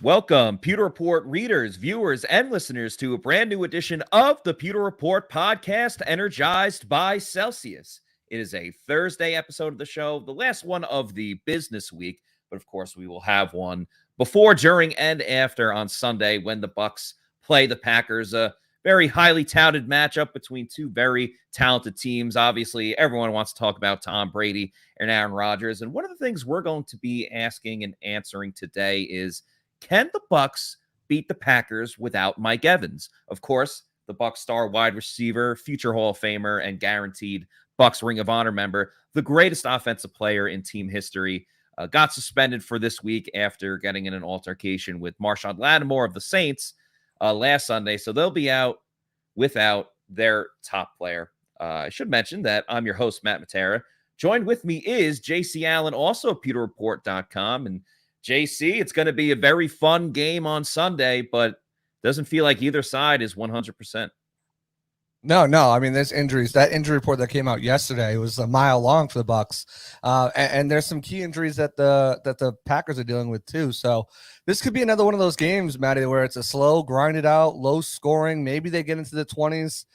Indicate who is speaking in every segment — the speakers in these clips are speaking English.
Speaker 1: Welcome, Pewter Report readers, viewers, and listeners to a brand new edition of the Pewter Report podcast, energized by Celsius. It is a Thursday episode of the show, the last one of the business week, but of course we will have one before, during, and after on Sunday when the Bucs play the Packers. A very highly touted matchup between two very talented teams. Obviously, everyone wants to talk about Tom Brady and Aaron Rodgers, and one of the things we're going to be asking and answering today is, can the Bucs beat the Packers without Mike Evans? Of course, the Bucs star wide receiver, future Hall of Famer, and guaranteed Bucs Ring of Honor member, the greatest offensive player in team history, got suspended for this week after getting in an altercation with Marshon Lattimore of the Saints last Sunday. So they'll be out without their top player. I should mention that I'm your host, Matt Matera. Joined with me is JC Allen, also of PewterReport.com. And JC, it's going to be a very fun game on Sunday, but doesn't feel like either side is 100%.
Speaker 2: No. I mean, there's injuries. That injury report that came out yesterday was a mile long for the Bucs, and there's some key injuries that the Packers are dealing with too. So this could be another one of those games, Matty, where it's a slow, grinded out, low scoring. Maybe they get into the 20s.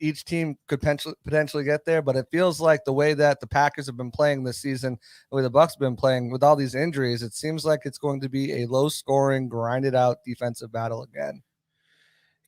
Speaker 2: Each team could potentially get there, but it feels like the way that the Packers have been playing this season, the way the Bucs have been playing with all these injuries, it seems like it's going to be a low-scoring, grinded-out defensive battle again.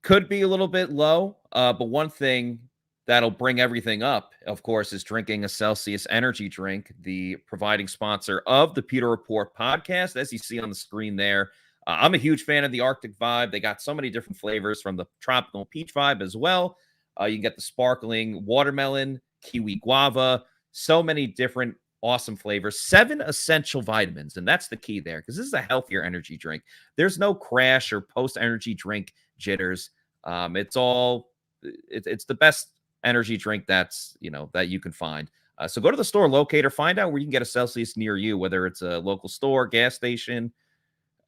Speaker 1: Could be a little bit low, but one thing that'll bring everything up, of course, is drinking a Celsius energy drink, the providing sponsor of the Pewter Report podcast, as you see on the screen there. I'm a huge fan of the Arctic vibe. They got so many different flavors, from the tropical peach vibe as well. You can get the sparkling watermelon, kiwi guava, so many different awesome flavors, 7 essential vitamins. And that's the key there, because this is a healthier energy drink. There's no crash or post-energy drink jitters. It's the best energy drink that you can find. So go to the store locator, find out where you can get a Celsius near you, whether it's a local store, gas station,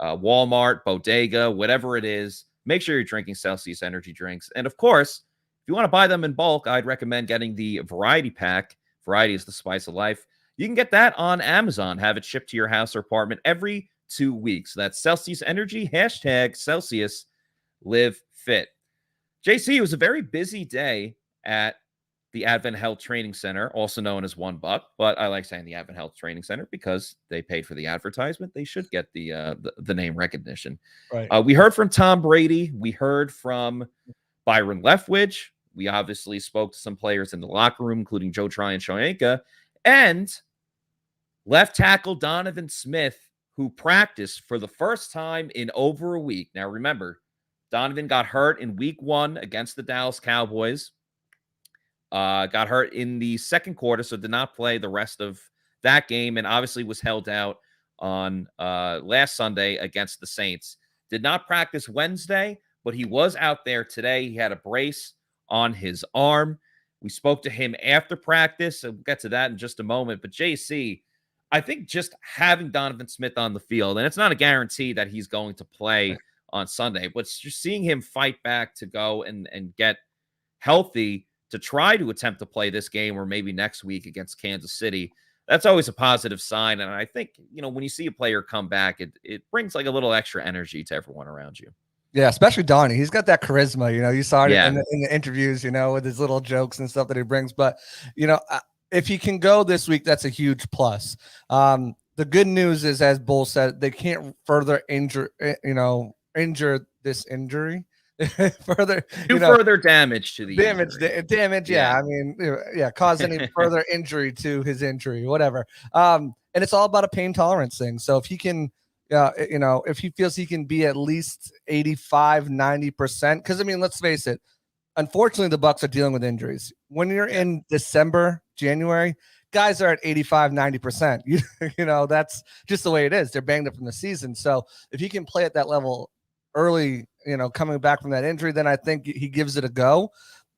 Speaker 1: Walmart, bodega, whatever it is. Make sure you're drinking Celsius energy drinks. And of course, if you want to buy them in bulk, I'd recommend getting the variety pack. Variety is the spice of life. You can get that on Amazon. Have it shipped to your house or apartment every 2 weeks. That's Celsius Energy, #Celsius Live Fit. JC, it was a very busy day at the Advent Health Training Center, also known as One Buck, but I like saying the Advent Health Training Center because they paid for the advertisement. They should get the name recognition.
Speaker 2: Right.
Speaker 1: We heard from Tom Brady. We heard from Byron Leftwich. We obviously spoke to some players in the locker room, including Joe Tryon-Shoyinka, and left tackle Donovan Smith, who practiced for the first time in over a week. Now, remember, Donovan got hurt in week 1 against the Dallas Cowboys. Got hurt in the second quarter, so did not play the rest of that game, and obviously was held out on last Sunday against the Saints. Did not practice Wednesday, but he was out there today. He had a brace on his arm. We spoke to him after practice, and we'll get to that in just a moment. But JC, I think just having Donovan Smith on the field, and it's not a guarantee that he's going to play on Sunday, but just seeing him fight back to go and get healthy to try to attempt to play this game or maybe next week against Kansas City, that's always a positive sign. And I think, when you see a player come back, it brings like a little extra energy to everyone around you.
Speaker 2: Yeah, especially Donnie. He's got that charisma. You saw it in the interviews, with his little jokes and stuff that he brings. But, if he can go this week, that's a huge plus. The good news is, as Bull said, they can't further injure this injury. further
Speaker 1: damage to the
Speaker 2: damage. Yeah. I mean, cause any further injury to his injury, whatever. And it's all about a pain tolerance thing. So if he can, if he feels he can be at least 85, 90%, because I mean, let's face it, unfortunately, the Bucs are dealing with injuries. When you're in December, January, guys are at 85, 90%. That's just the way it is. They're banged up from the season. So if he can play at that level early, coming back from that injury, then I think he gives it a go.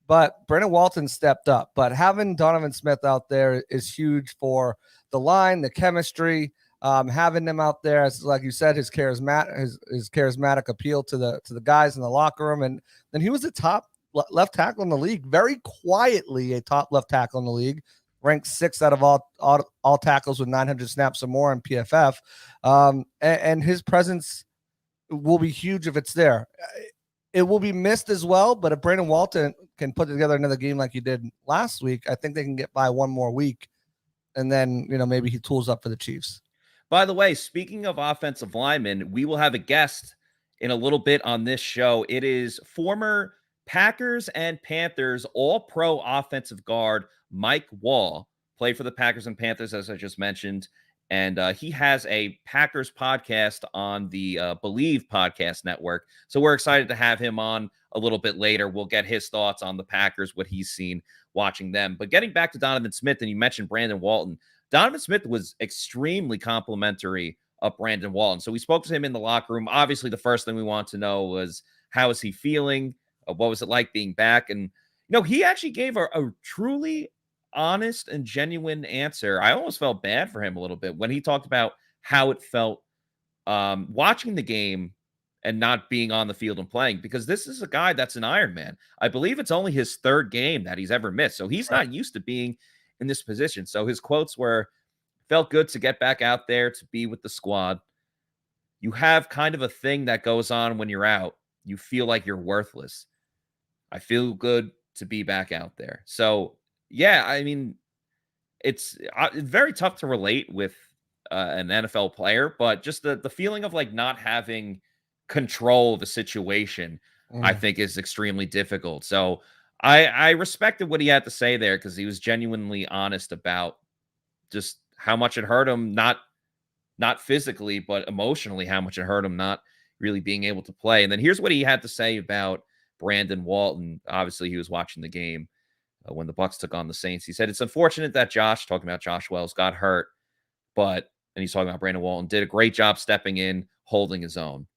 Speaker 2: But Brandon Walton stepped up. But having Donovan Smith out there is huge for the line, the chemistry. Having them out there, as like you said, his charismatic appeal to the guys in the locker room, and then he was the top left tackle in the league, very quietly a top left tackle in the league, ranked 6th out of all tackles with 900 snaps or more on PFF, and his presence will be huge if it's there. It will be missed as well, but if Brandon Walton can put together another game like he did last week, I think they can get by one more week, and then maybe he tools up for the Chiefs.
Speaker 1: By the way, speaking of offensive linemen, we will have a guest in a little bit on this show. It is former Packers and Panthers All-Pro offensive guard Mike Wall. Played for the Packers and Panthers, as I just mentioned. And he has a Packers podcast on the Believe podcast network. So we're excited to have him on a little bit later. We'll get his thoughts on the Packers, what he's seen watching them. But getting back to Donovan Smith, and you mentioned Brandon Walton. Donovan Smith was extremely complimentary of Brandon Walton. So we spoke to him in the locker room. Obviously, the first thing we want to know was, how is he feeling? What was it like being back? And, he actually gave a truly honest and genuine answer. I almost felt bad for him a little bit when he talked about how it felt watching the game and not being on the field and playing, because this is a guy that's an Iron Man. I believe it's only his third game that he's ever missed. So he's not used to being in this position. So his quotes were, felt good to get back out there, to be with the squad. You have kind of a thing that goes on when you're out. You feel like you're worthless. I feel good to be back out there. So yeah, I mean, it's very tough to relate with an NFL player, but just the feeling of like not having control of the situation, I think is extremely difficult. So I respected what he had to say there, because he was genuinely honest about just how much it hurt him, not physically, but emotionally, how much it hurt him not really being able to play. And then here's what he had to say about Brandon Walton. Obviously, he was watching the game when the Bucs took on the Saints. He said, it's unfortunate that talking about Josh Wells, got hurt, and he's talking about Brandon Walton, did a great job stepping in, holding his own.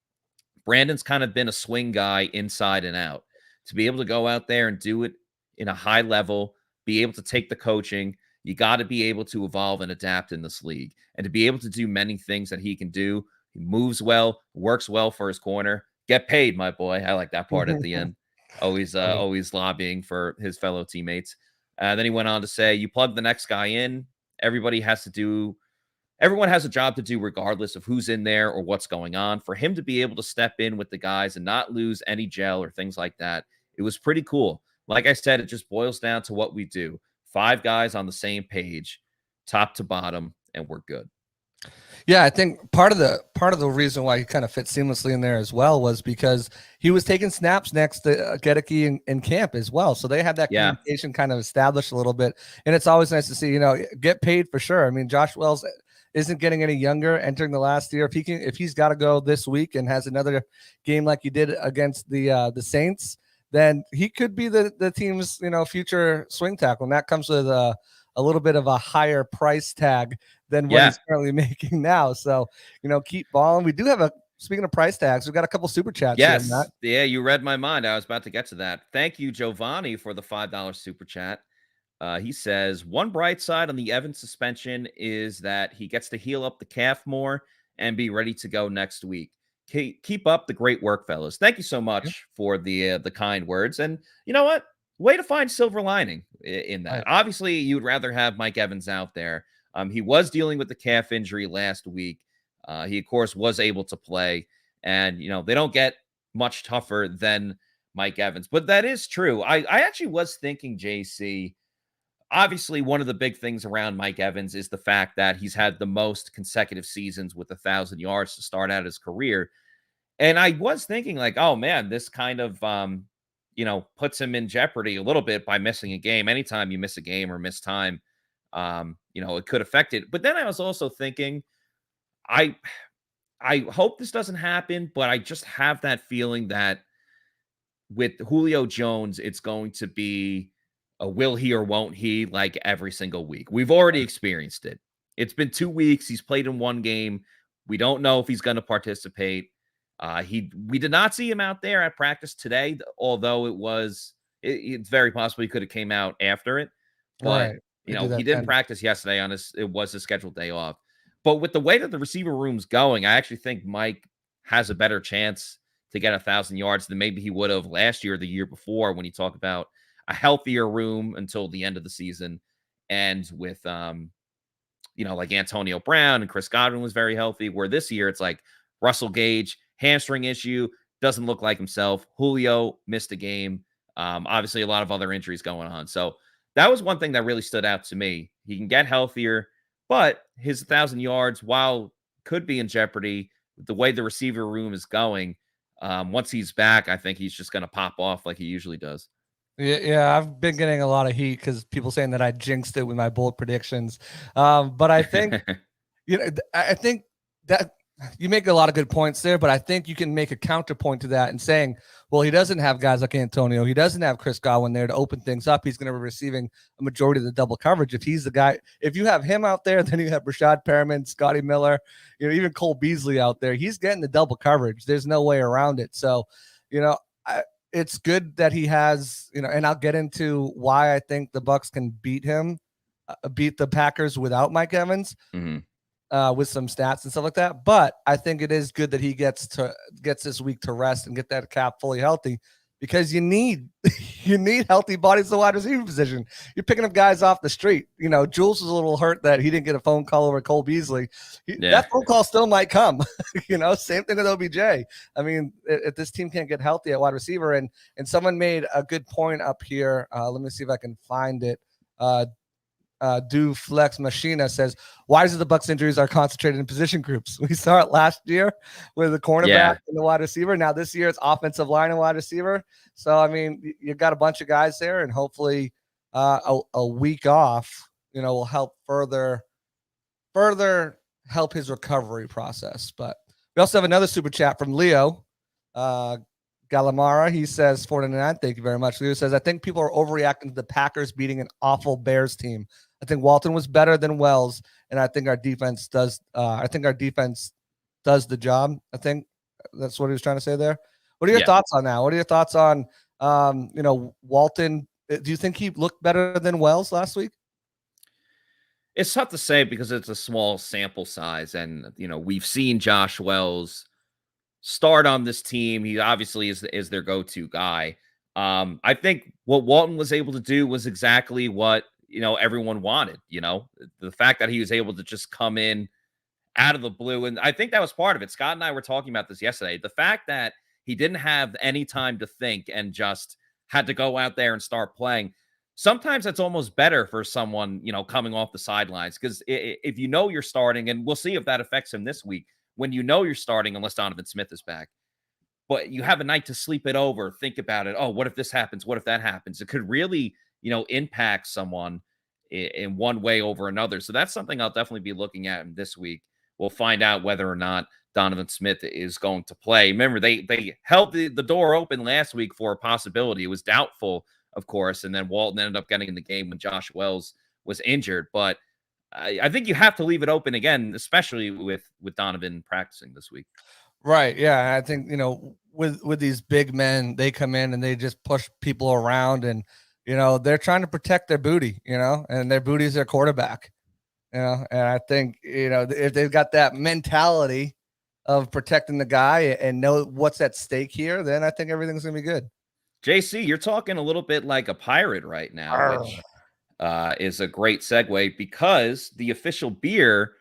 Speaker 1: Brandon's kind of been a swing guy inside and out. To be able to go out there and do it in a high level, be able to take the coaching, you got to be able to evolve and adapt in this league. And to be able to do many things that he can do, he moves well, works well for his corner, get paid, my boy. I like that part at the end. Always lobbying for his fellow teammates. Then he went on to say, you plug the next guy in, everyone has a job to do regardless of who's in there or what's going on. For him to be able to step in with the guys and not lose any gel or things like that, it was pretty cool. Like I said, it just boils down to what we do. 5 guys on the same page, top to bottom, and we're good.
Speaker 2: Yeah, I think part of the reason why he kind of fit seamlessly in there as well was because he was taking snaps next to Gedeke in camp as well. So they had that communication kind of established a little bit. And it's always nice to see, get paid for sure. I mean, Josh Wells isn't getting any younger entering the last year. If he's got to go this week and has another game like he did against the Saints, then he could be the team's future swing tackle. And that comes with a little bit of a higher price tag than what he's currently making now. So, keep balling. We do have speaking of price tags, we've got a couple super chats.
Speaker 1: Yes. Yeah, you read my mind. I was about to get to that. Thank you, Giovanni, for the $5 super chat. He says, one bright side on the Evans suspension is that he gets to heal up the calf more and be ready to go next week. Keep up the great work, fellas. Thank you so much for the kind words. And you know what? Way to find silver lining in that. Obviously, you'd rather have Mike Evans out there. He was dealing with the calf injury last week. He, of course, was able to play. And, they don't get much tougher than Mike Evans. But that is true. I actually was thinking, JC, obviously, one of the big things around Mike Evans is the fact that he's had the most consecutive seasons with 1,000 yards to start out his career. And I was thinking like, oh, man, this kind of, puts him in jeopardy a little bit by missing a game. Anytime you miss a game or miss time, it could affect it. But then I was also thinking, I hope this doesn't happen, but I just have that feeling that with Julio Jones, it's going to be a will he or won't he, like every single week. We've already experienced it. It's been 2 weeks. He's played in one game. We don't know if he's going to participate. We did not see him out there at practice today, although it's very possible he could have came out after it. But he didn't practice yesterday it was his scheduled day off. But with the way that the receiver room's going, I actually think Mike has a better chance to get 1,000 yards than maybe he would have last year or the year before, when you talk about a healthier room until the end of the season. And with, like Antonio Brown and Chris Godwin was very healthy, where this year it's like Russell Gage hamstring issue. Doesn't look like himself. Julio missed a game. Obviously, a lot of other injuries going on. So that was one thing that really stood out to me. He can get healthier, but his 1,000 yards, while could be in jeopardy, the way the receiver room is going, once he's back, I think he's just going to pop off like he usually does.
Speaker 2: Yeah, I've been getting a lot of heat because people saying that I jinxed it with my bold predictions. But I think, I think that you make a lot of good points there, but I think you can make a counterpoint to that and saying, well, he doesn't have guys like Antonio. He doesn't have Chris Godwin there to open things up. He's going to be receiving a majority of the double coverage. If he's the guy, if you have him out there, then you have Breshad, Perriman, Scotty Miller, even Cole Beasley out there. He's getting the double coverage. There's no way around it. So, it's good that he has, and I'll get into why I think the Bucs can beat the Packers without Mike Evans.
Speaker 1: Mm-hmm.
Speaker 2: With some stats and stuff like that. But I think it is good that he gets this week to rest and get that cap fully healthy, because you need healthy bodies in the wide receiver position. You're picking up guys off the street. Jules was a little hurt that he didn't get a phone call over Cole Beasley. That phone call still might come. Same thing with OBJ. I mean, if this team can't get healthy at wide receiver, and someone made a good point up here. Let me see if I can find it. Do Flex Machina says, why is it the Bucs injuries are concentrated in position groups? We saw it last year with the cornerback and the wide receiver. Now this year it's offensive line and wide receiver. So, I mean, you got a bunch of guys there, and hopefully a week off, will help further help his recovery process. But we also have another super chat from Leo Galamara. He says, 499, thank you very much. Leo says, I think people are overreacting to the Packers beating an awful Bears team. I think Walton was better than Wells, and I think our defense does. The job. I think that's what he was trying to say there. What are your thoughts on that? What are your thoughts on, Walton? Do you think he looked better than Wells last week?
Speaker 1: It's tough to say because it's a small sample size, and we've seen Josh Wells start on this team. He obviously is their go-to guy. I think what Walton was able to do was exactly what everyone wanted. The fact that he was able to just come in out of the blue, and I think that was part of it. Scott and I were talking about this yesterday. The fact that he didn't have any time to think and just had to go out there and start playing. Sometimes that's almost better for someone, coming off the sidelines, because if you're starting, and we'll see if that affects him this week, when you're starting, unless Donovan Smith is back, but you have a night to sleep it over, think about it. Oh, what if this happens? What if that happens? It could really, impact someone in one way over another. So that's something I'll definitely be looking at this week. We'll find out whether or not Donovan Smith is going to play. Remember, they held the door open last week for a possibility. It was doubtful, of course, and then Walton ended up getting in the game when Josh Wells was injured. But I think you have to leave it open again, especially with Donovan practicing this week.
Speaker 2: Right. Yeah. I think, with these big men, they come in and they just push people around, and, they're trying to protect their booty, and their booty is their quarterback, and I think, if they've got that mentality of protecting the guy and know what's at stake here, then I think everything's going to be good.
Speaker 1: JC, you're talking a little bit like a pirate right now, which is a great segue, because the official beer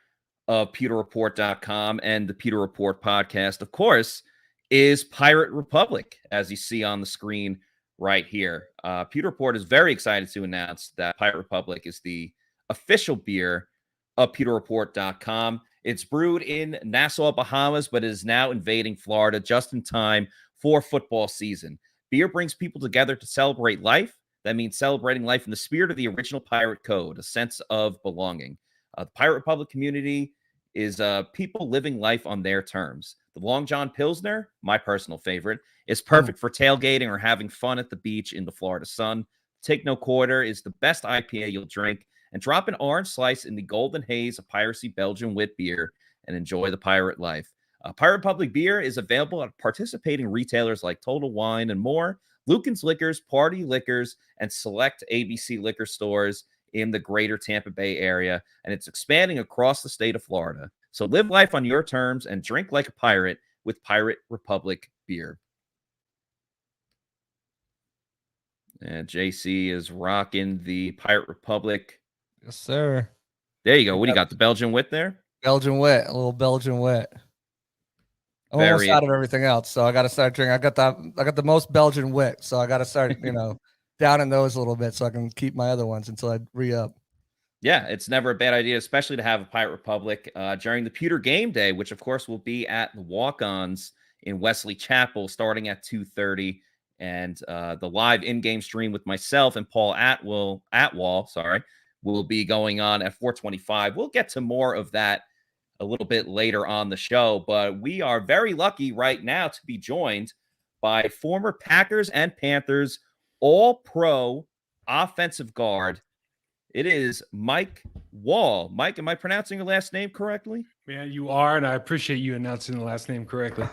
Speaker 1: of PewterReport.com and the Pewter Report podcast, of course, is Pirate Republic, as you see on the screen right here. Pewter Report is very excited to announce that Pirate Republic is the official beer of PewterReport.com. It's brewed in Nassau, Bahamas, but is now invading Florida just in time for football season. Beer brings people together to celebrate life. That means celebrating life in the spirit of the original pirate code, a sense of belonging. The Pirate Republic community is people living life on their terms. The Long John Pilsner, my personal favorite, is perfect for tailgating or having fun at the beach in the Florida sun. Take No Quarter is the best IPA you'll drink, and drop an orange slice in the golden haze of Piracy Belgian wit beer and enjoy the pirate life. Pirate Republic beer is available at participating retailers like Total Wine and more, Lucan's Liquors, Party Liquors, and select ABC liquor stores in the greater Tampa Bay area, and it's expanding across the state of Florida. So live life on your terms and drink like a pirate with Pirate Republic beer. And JC is rocking the Pirate Republic.
Speaker 2: Yes, sir.
Speaker 1: There you go. What do you got? The Belgian wit there?
Speaker 2: Belgian wit. A little Belgian wit. I'm almost out of everything else, so I got to start drinking. I got the most Belgian wit, so I got to start, down in those a little bit so I can keep my other ones until I re-up.
Speaker 1: Yeah, it's never a bad idea, especially to have a Pirate Republic during the Pewter Game Day, which of course will be at the Walk-Ons in Wesley Chapel starting at 2:30, and the live in-game stream with myself and Paul Atwall, will be going on at 4:25. We'll get to more of that a little bit later on the show, but we are very lucky right now to be joined by former Packers and Panthers All-Pro offensive guard. It is Mike Wall. Mike, am I pronouncing your last name correctly?
Speaker 3: Yeah, you are, and I appreciate you announcing the last name correctly.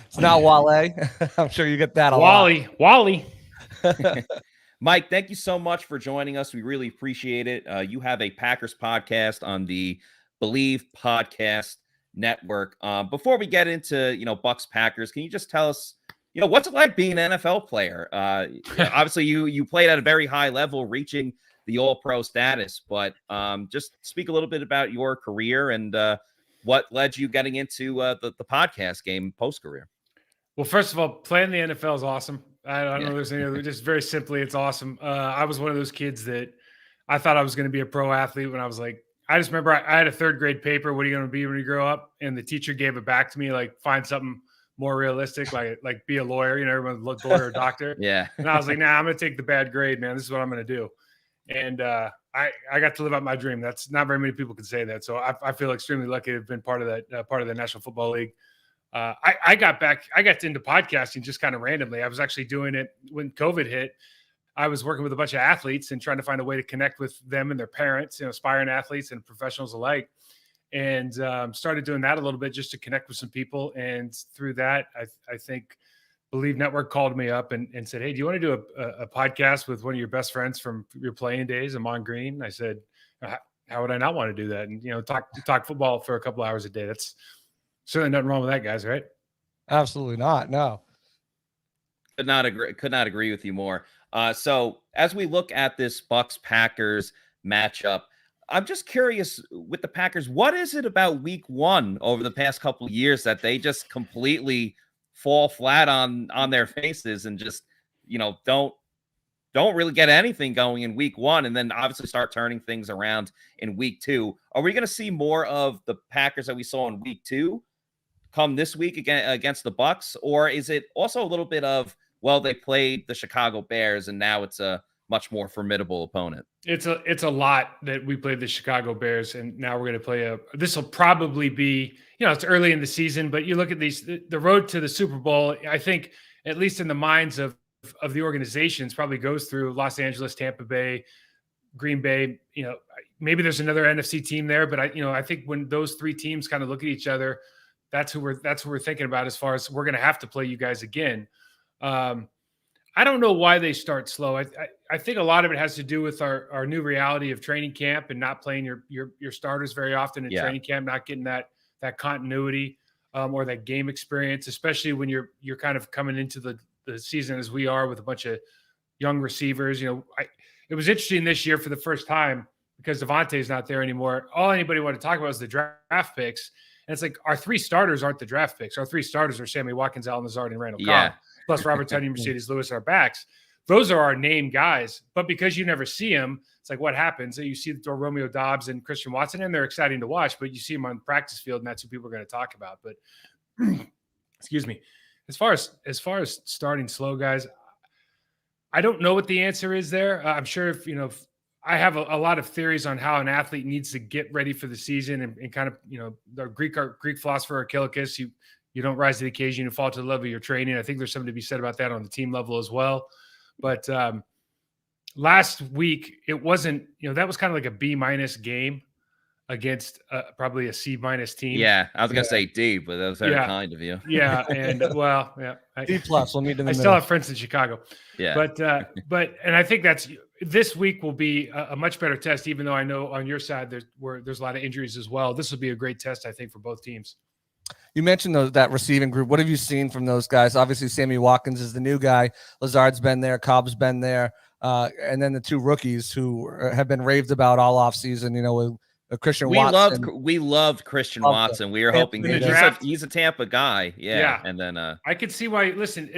Speaker 2: It's not Wale. I'm sure you get that a lot.
Speaker 3: Wally.
Speaker 1: Mike, thank you so much for joining us. We really appreciate it. You have a Packers podcast on the Believe Podcast Network. Before we get into, Bucs Packers, can you just tell us, what's it like being an NFL player? Obviously, you played at a very high level, reaching the All-Pro status, but just speak a little bit about your career and what led you getting into the podcast game post-career.
Speaker 3: Well, first of all, playing the NFL is awesome. I don't know there's any other, just very simply, it's awesome. I was one of those kids that I thought I was going to be a pro athlete when I was like, I just remember I had a third grade paper, what are you going to be when you grow up? And the teacher gave it back to me, like find something more realistic, like be a lawyer, everyone looked lawyer or doctor.
Speaker 1: Yeah.
Speaker 3: And I was like, nah, I'm going to take the bad grade, man. This is what I'm going to do. And I got to live out my dream. That's not very many people can say that. So I feel extremely lucky to have been part of that, part of the National Football League. I got into podcasting just kind of randomly. I was actually doing it when COVID hit. I was working with a bunch of athletes and trying to find a way to connect with them and their parents, aspiring athletes and professionals alike. And started doing that a little bit just to connect with some people. And through that, I think Believe Network called me up and said, hey, do you want to do a podcast with one of your best friends from your playing days, Amon Green? I said, how would I not want to do that? And, talk football for a couple hours a day. That's certainly nothing wrong with that, guys, right?
Speaker 2: Absolutely not. No.
Speaker 1: Could not agree with you more. So as we look at this Bucs Packers matchup, I'm just curious with the Packers, what is it about week one over the past couple of years that they just completely fall flat on their faces and just, don't really get anything going in week one and then obviously start turning things around in week two? Are we going to see more of the Packers that we saw in week two come this week against the Bucs? Or is it also a little bit of, well, they played the Chicago Bears and now it's a much more formidable opponent?
Speaker 3: It's a lot that we played the Chicago Bears, and now we're going to play this will probably be, it's early in the season, but you look at the road to the Super Bowl, I think, at least in the minds of the organizations, probably goes through Los Angeles, Tampa Bay, Green Bay. Maybe there's another NFC team there, but I think when those three teams kind of look at each other, that's who we're thinking about as far as we're going to have to play you guys again. I don't know why they start slow. I think a lot of it has to do with our new reality of training camp and not playing your starters very often in training camp, not getting that continuity or that game experience, especially when you're kind of coming into the season as we are with a bunch of young receivers. It was interesting this year for the first time because Devontae's not there anymore. All anybody wanted to talk about was the draft picks. And it's like our three starters aren't the draft picks. Our three starters are Sammy Watkins, Allen Lazard, and Randall Cobb. Plus Robert Tonyan, Mercedes Lewis, our backs. Those are our name guys. But because you never see them, it's like what happens? You see Romeo Doubs and Christian Watson, and they're exciting to watch, but you see them on the practice field, and that's who people are going to talk about. But excuse me. As far as starting slow, guys, I don't know what the answer is there. I'm sure if I have a lot of theories on how an athlete needs to get ready for the season and kind of, the Greek philosopher Archilochus, you don't rise to the occasion, you fall to the level of your training. I think there's something to be said about that on the team level as well. But last week, it wasn't, that was kind of like a B- game against probably a C- team.
Speaker 1: Yeah, I was going to say D, but that was very kind of you.
Speaker 3: Yeah, and
Speaker 2: D+, we'll meet in the middle.
Speaker 3: I still have friends in Chicago.
Speaker 1: Yeah.
Speaker 3: But I think this week will be a much better test, even though I know on your side there's a lot of injuries as well. This will be a great test, I think, for both teams.
Speaker 2: You mentioned that receiving group. What have you seen from those guys? Obviously, Sammy Watkins is the new guy. Lazard's been there. Cobb's been there. And then the two rookies who have been raved about all offseason, with Christian Watson.
Speaker 1: We loved Christian Watson. We were
Speaker 2: Tampa
Speaker 1: hoping he's a Tampa guy. Yeah. And then
Speaker 3: I could see why. Listen,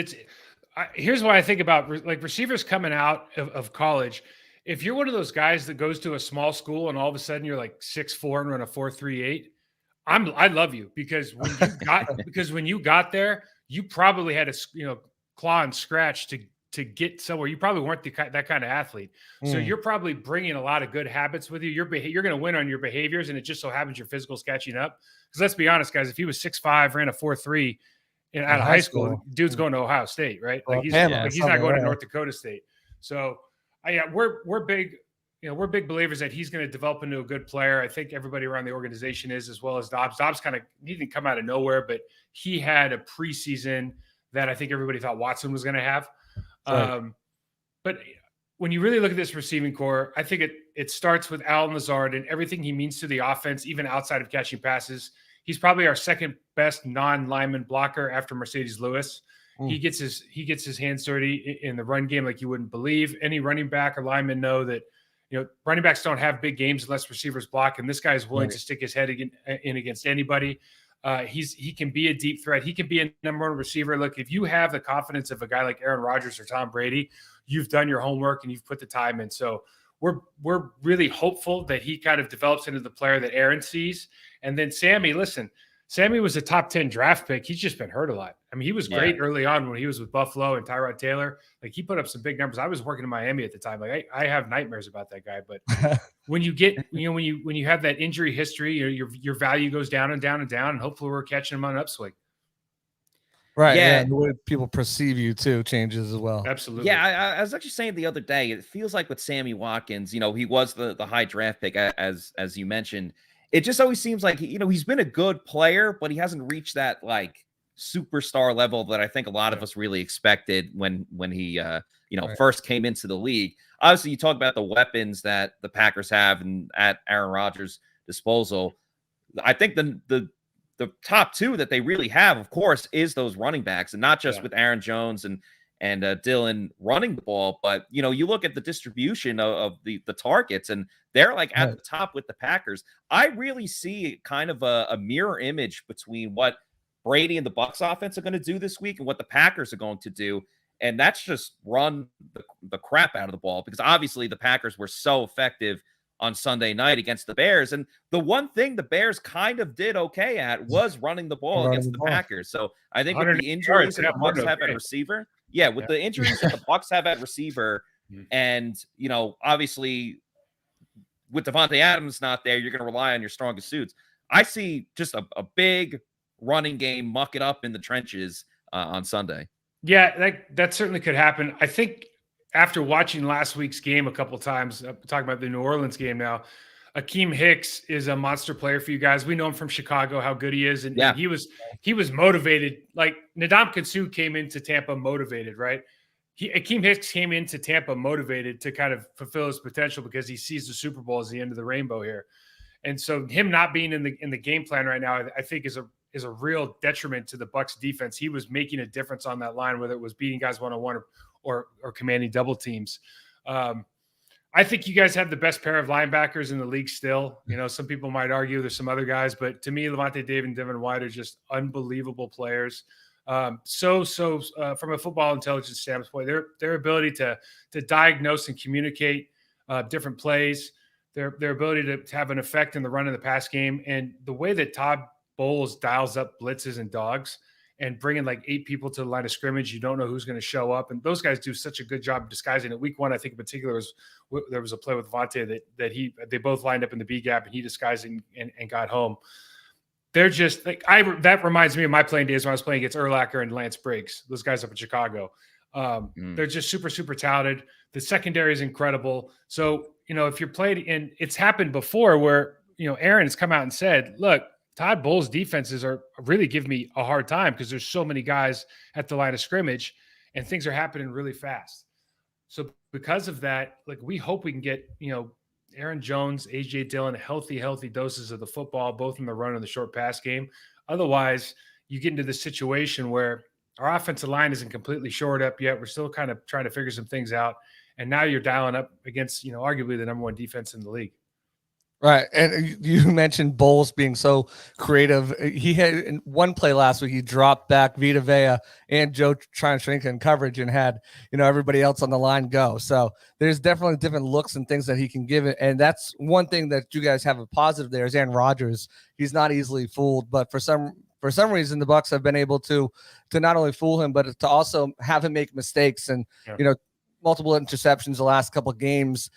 Speaker 3: here's what I think about like receivers coming out of college. If you're one of those guys that goes to a small school and all of a sudden you're like 6'4" and run a 4.38, I love you because when you got there, you probably had to claw and scratch to get somewhere. You probably weren't that kind of athlete. So you're probably bringing a lot of good habits with you. You're going to win on your behaviors, and it just so happens your physical's catching up. Because let's be honest, guys, if he was 6'5", ran a 4.3 out of high school, dude's going to Ohio State, right? Like he's not going to North Dakota State. So we're big. We're big believers that he's going to develop into a good player. I think everybody around the organization is, as well as Dobbs. Dobbs he didn't come out of nowhere, but he had a preseason that I think everybody thought Watson was going to have. Right. But when you really look at this receiving core, I think it starts with Allen Lazard and everything he means to the offense, even outside of catching passes. He's probably our second best non-lineman blocker after Mercedes Lewis. He gets his hands dirty in the run game like you wouldn't believe. Any running back or lineman know that running backs don't have big games unless receivers block, and this guy is willing to stick his head in against anybody. He can be a deep threat. He can be a number one receiver. Look, if you have the confidence of a guy like Aaron Rodgers or Tom Brady, you've done your homework and you've put the time in. So we're really hopeful that he kind of develops into the player that Aaron sees. And then Sammy was a top 10 draft pick. He's just been hurt a lot. I mean, he was great early on when he was with Buffalo and Tyrod Taylor. Like he put up some big numbers. I was working in Miami at the time. Like I have nightmares about that guy. But when you get, when you have that injury history, your value goes down and down and down. And hopefully we're catching him on an upswing.
Speaker 2: Right. Yeah. And the way people perceive you too changes as well.
Speaker 3: Absolutely.
Speaker 1: Yeah. I was actually saying the other day, it feels like with Sammy Watkins, he was the high draft pick as you mentioned. It just always seems like, he's been a good player, but he hasn't reached that like superstar level that I think a lot of us really expected when he, first came into the league. Obviously, you talk about the weapons that the Packers have and at Aaron Rodgers' disposal. I think the top two that they really have, of course, is those running backs, and not just with Aaron Jones and Dylan running the ball, but you look at the distribution of the targets, and they're like at the top with the Packers. I really see kind of a mirror image between what Brady and the Bucs offense are going to do this week and what the Packers are going to do, and that's just run the crap out of the ball, because obviously the Packers were so effective on Sunday night against the Bears, and the one thing the Bears kind of did okay at was running the ball against the Packers. So I think with the injuries that the Bucs have at receiver, with the injuries that the Bucs have at receiver, and obviously with Devontae Adams not there, you're going to rely on your strongest suits. I see just a big running game, muck it up in the trenches on Sunday.
Speaker 3: Yeah, that certainly could happen. I think after watching last week's game a couple times, talking about the New Orleans game now, Akeem Hicks is a monster player for you guys. We know him from Chicago, how good he is. And he was motivated. Like Ndamukong Suh came into Tampa motivated, right? Akeem Hicks came into Tampa motivated to kind of fulfill his potential because he sees the Super Bowl as the end of the rainbow here. And so him not being in the game plan right now, I think is a real detriment to the Bucs defense. He was making a difference on that line, whether it was beating guys one-on-one or commanding double teams. I think you guys have the best pair of linebackers in the league still. Some people might argue there's some other guys, but to me, Levante David and Devin White are just unbelievable players. From a football intelligence standpoint, their ability to diagnose and communicate different plays, their ability to have an effect in the run of the pass game, and the way that Todd Bowles dials up blitzes and dogs and bringing like 8 people to the line of scrimmage. You don't know who's going to show up. And those guys do such a good job of disguising it. Week 1, I think in particular, there was a play with Vontae that they both lined up in the B gap and he disguised and got home. They're just like, that reminds me of my playing days when I was playing against Urlacher and Lance Briggs, those guys up in Chicago. They're just super, super talented. The secondary is incredible. So, if you're playing, and it's happened before where, Aaron has come out and said, look, Todd Bowles' defenses are really giving me a hard time because there's so many guys at the line of scrimmage and things are happening really fast. So because of that, like we hope we can get, Aaron Jones, AJ Dillon, healthy doses of the football, both in the run and the short pass game. Otherwise, you get into this situation where our offensive line isn't completely shored up yet. We're still kind of trying to figure some things out. And now you're dialing up against, arguably the number 1 defense in the league.
Speaker 2: Right. And you mentioned Bowles being so creative. He had in one play last week, he dropped back Vita Vea and Joe trying to shrink in coverage and had, everybody else on the line go. So there's definitely different looks and things that he can give it. And that's one thing that you guys have a positive there is Aaron Rodgers. He's not easily fooled, but for some reason, the Bucs have been able to not only fool him, but to also have him make mistakes and, multiple interceptions the last couple of games.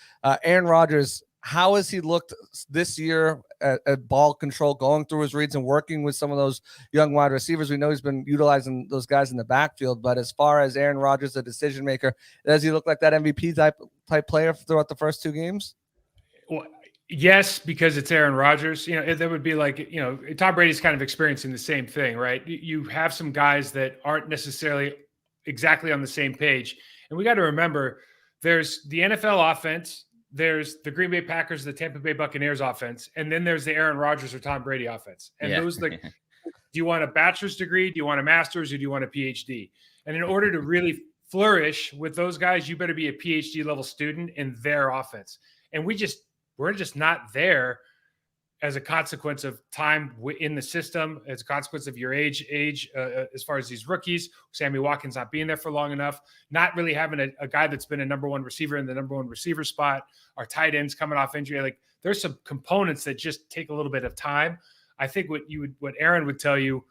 Speaker 2: Aaron Rodgers, how has he looked this year at ball control, going through his reads and working with some of those young wide receivers? We know he's been utilizing those guys in the backfield, but as far as Aaron Rodgers, the decision maker, does he look like that MVP type player throughout the first two games?
Speaker 3: Well, yes, because it's Aaron Rodgers. That would be like, Tom Brady's kind of experiencing the same thing, right? You have some guys that aren't necessarily exactly on the same page. And we got to remember there's the NFL offense, there's the Green Bay Packers, the Tampa Bay Buccaneers offense, and then there's the Aaron Rodgers or Tom Brady offense. And those, do you want a bachelor's degree? Do you want a master's or do you want a PhD? And in order to really flourish with those guys, you better be a PhD level student in their offense. And we're just not there as a consequence of time in the system, as a consequence of your age, as far as these rookies, Sammy Watkins not being there for long enough, not really having a guy that's been a number one receiver in the number one receiver spot, our tight ends coming off injury. Like there's some components that just take a little bit of time. I think what Aaron would tell you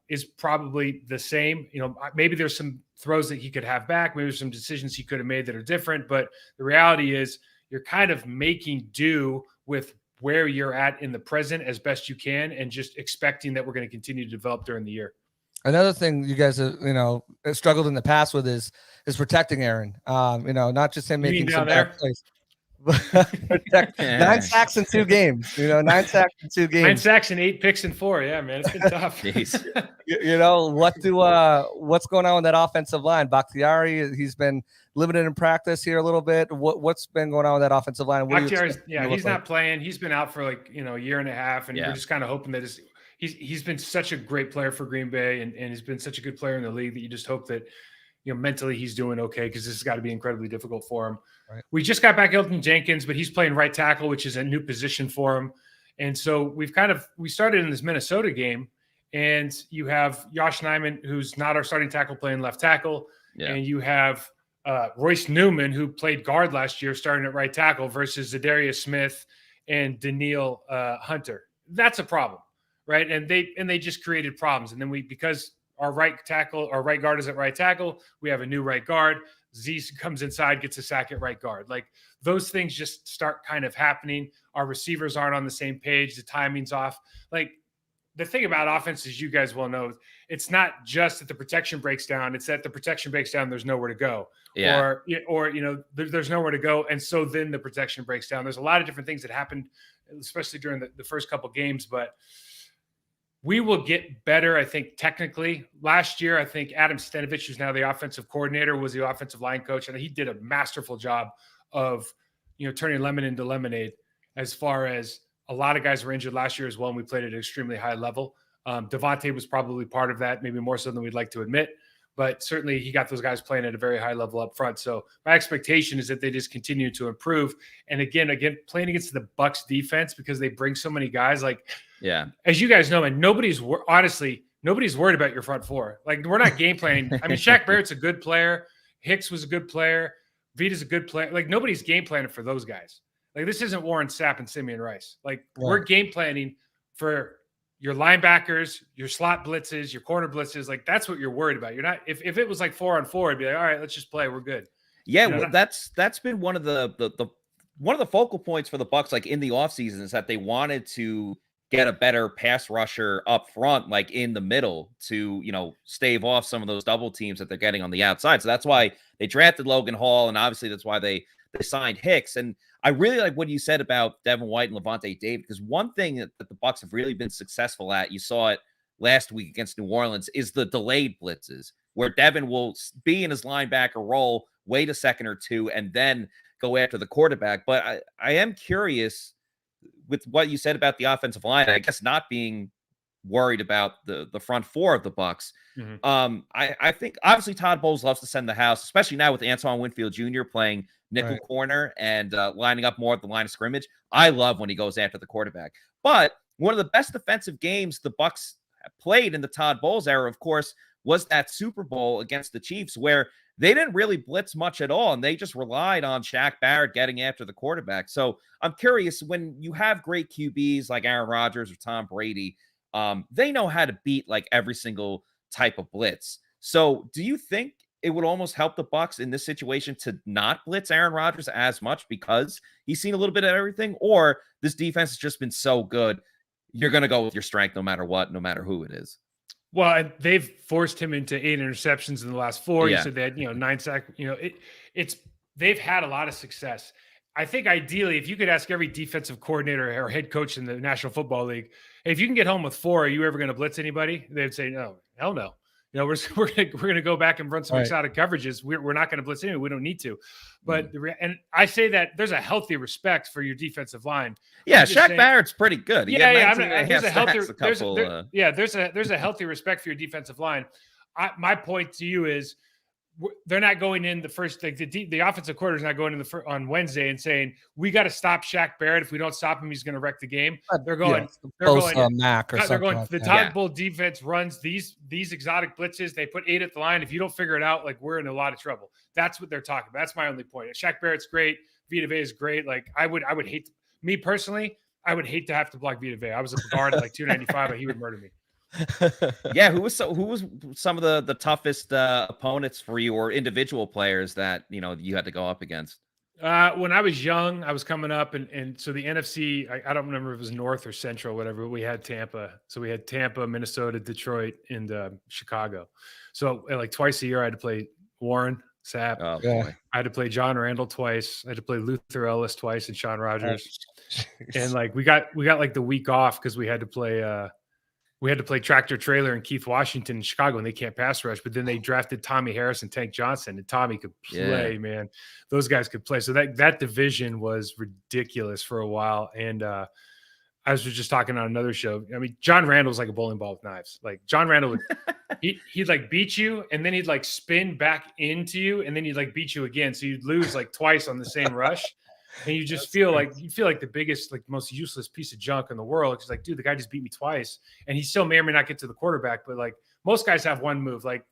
Speaker 3: is probably the same. Maybe there's some throws that he could have back. Maybe there's some decisions he could have made that are different, but the reality is you're kind of making do with where you're at in the present as best you can and just expecting that we're going to continue to develop during the year. Another
Speaker 2: thing you guys have, struggled in the past with is protecting Aaron. Not just him making some bad plays. 9 sacks in 2 games. 9 sacks in 2 games.
Speaker 3: 9 sacks and 8 picks in 4. Yeah, man, it's been tough.
Speaker 2: What's going on with that offensive line? Bakhtiari, he's been limited in practice here a little bit. What's been going on with that offensive line?
Speaker 3: Bakhtiari's, he's not playing. He's been out for a year and a half, and we're just kind of hoping that he's been such a great player for Green Bay, and he's been such a good player in the league that you just hope that mentally he's doing okay, because this has got to be incredibly difficult for him. Right. We just got back Elton Jenkins, but he's playing right tackle, which is a new position for him. And so we started in this Minnesota game, and you have Josh Nijman, who's not our starting tackle, playing left tackle. Yeah. And you have Royce Newman, who played guard last year, starting at right tackle, versus Zadarius Smith and Daniil Hunter. That's a problem, right? And they just created problems. And then because our right guard is at right tackle, we have a new right guard. Z comes inside, gets a sack at right guard. Like those things just start kind of happening. Our receivers aren't on the same page. The timing's off. Like the thing about offense, as you guys well know, it's not just that the protection breaks down. It's that the protection breaks down. There's nowhere to go. Yeah. Or there's nowhere to go. And so then the protection breaks down. There's a lot of different things that happened, especially during the first couple games, but we will get better, I think, technically. Last year, I think Adam Stenavich, who's now the offensive coordinator, was the offensive line coach, and he did a masterful job of, turning lemon into lemonade. As far as a lot of guys were injured last year as well, and we played at an extremely high level. Devontae was probably part of that, maybe more so than we'd like to admit. But certainly he got those guys playing at a very high level up front. So my expectation is that they just continue to improve. And again, playing against the Bucs defense, because they bring so many guys, as you guys know, and nobody's worried about your front four. Like, we're not game planning. I mean, Shaq Barrett's a good player. Hicks was a good player. Vita's a good player. Like, nobody's game planning for those guys. Like, this isn't Warren Sapp and Simeon Rice. Like, we're game planning for your linebackers, your slot blitzes, your corner blitzes. Like, that's what you're worried about. You're not, if it was like 4-on-4, it'd be like, all right, let's just play. We're good.
Speaker 1: Yeah. Well, that's been one of the focal points for the Bucs, like in the offseason, is that they wanted to get a better pass rusher up front, like in the middle, to, stave off some of those double teams that they're getting on the outside. So that's why they drafted Logan Hall. And obviously that's why they signed Hicks. And I really like what you said about Devin White and Levante David, because one thing that the Bucs have really been successful at, you saw it last week against New Orleans, is the delayed blitzes, where Devin will be in his linebacker role, wait a second or two, and then go after the quarterback. But I am curious with what you said about the offensive line, I guess not being worried about the front four of the Bucs. Mm-hmm. I think obviously Todd Bowles loves to send the house, especially now with Antoine Winfield Jr. playing nickel corner and lining up more at the line of scrimmage. I love when he goes after the quarterback. But one of the best defensive games the Bucs played in the Todd Bowles era, of course, was that Super Bowl against the Chiefs, where they didn't really blitz much at all, and they just relied on Shaq Barrett getting after the quarterback. So I'm curious, when you have great QBs like Aaron Rodgers or Tom Brady, they know how to beat like every single type of blitz. So do you think it would almost help the Bucs in this situation to not blitz Aaron Rodgers as much because he's seen a little bit of everything, or this defense has just been so good, you're going to go with your strength no matter what, no matter who it is?
Speaker 3: Well, they've forced him into 8 interceptions in the last 4.
Speaker 1: Yeah.
Speaker 3: You said they had, 9 sacks. They've had a lot of success. I think ideally, if you could ask every defensive coordinator or head coach in the National Football League, hey, if you can get home with 4, are you ever going to blitz anybody? They'd say, no, hell no. We're gonna go back and run some exotic coverages. We're not going to blitz anybody. We don't need to. But and I say that there's a healthy respect for your defensive line.
Speaker 1: Yeah, Shaq Barrett's pretty good.
Speaker 3: There's a healthy respect for your defensive line. My point to you is, they're not going in the first, like the offensive quarter is not going in on Wednesday and saying, we got to stop Shaq Barrett. If we don't stop him, he's going to wreck the game. They're going, the Todd Bowles defense runs these exotic blitzes. They put 8 at the line. If you don't figure it out, like, we're in a lot of trouble. That's what they're talking about. That's my only point. Shaq Barrett's great. Vita Vea is great. Like, I would hate, me personally, I would hate to have to block Vita Vea. I was a guard at like 295, but he would murder me.
Speaker 1: Yeah, who was some of the toughest opponents for you, or individual players that you had to go up against?
Speaker 3: When I was young, I was coming up, and so the NFC, I don't remember if it was North or Central, whatever. But we had Tampa, so we had Tampa, Minnesota, Detroit, and Chicago. So like twice a year, I had to play Warren Sapp.
Speaker 1: Oh, boy.
Speaker 3: I had to play John Randall twice. I had to play Luther Ellis twice, and Sean Rodgers. And like we got like the week off because we had to play. We had to play Tractor Trailer and Keith Washington in Chicago, and they can't pass rush. But then they drafted Tommy Harris and Tank Johnson, and Tommy could play, man. Those guys could play. So that division was ridiculous for a while. And I was just talking on another show. I mean, John Randall's like a bowling ball with knives. Like, John Randall would he'd like beat you, and then he'd like spin back into you, and then he'd like beat you again. So you'd lose like twice on the same rush. And you just feel like the biggest, like, most useless piece of junk in the world. It's like, dude, the guy just beat me twice, and he still may or may not get to the quarterback. But like, most guys have one move. Like,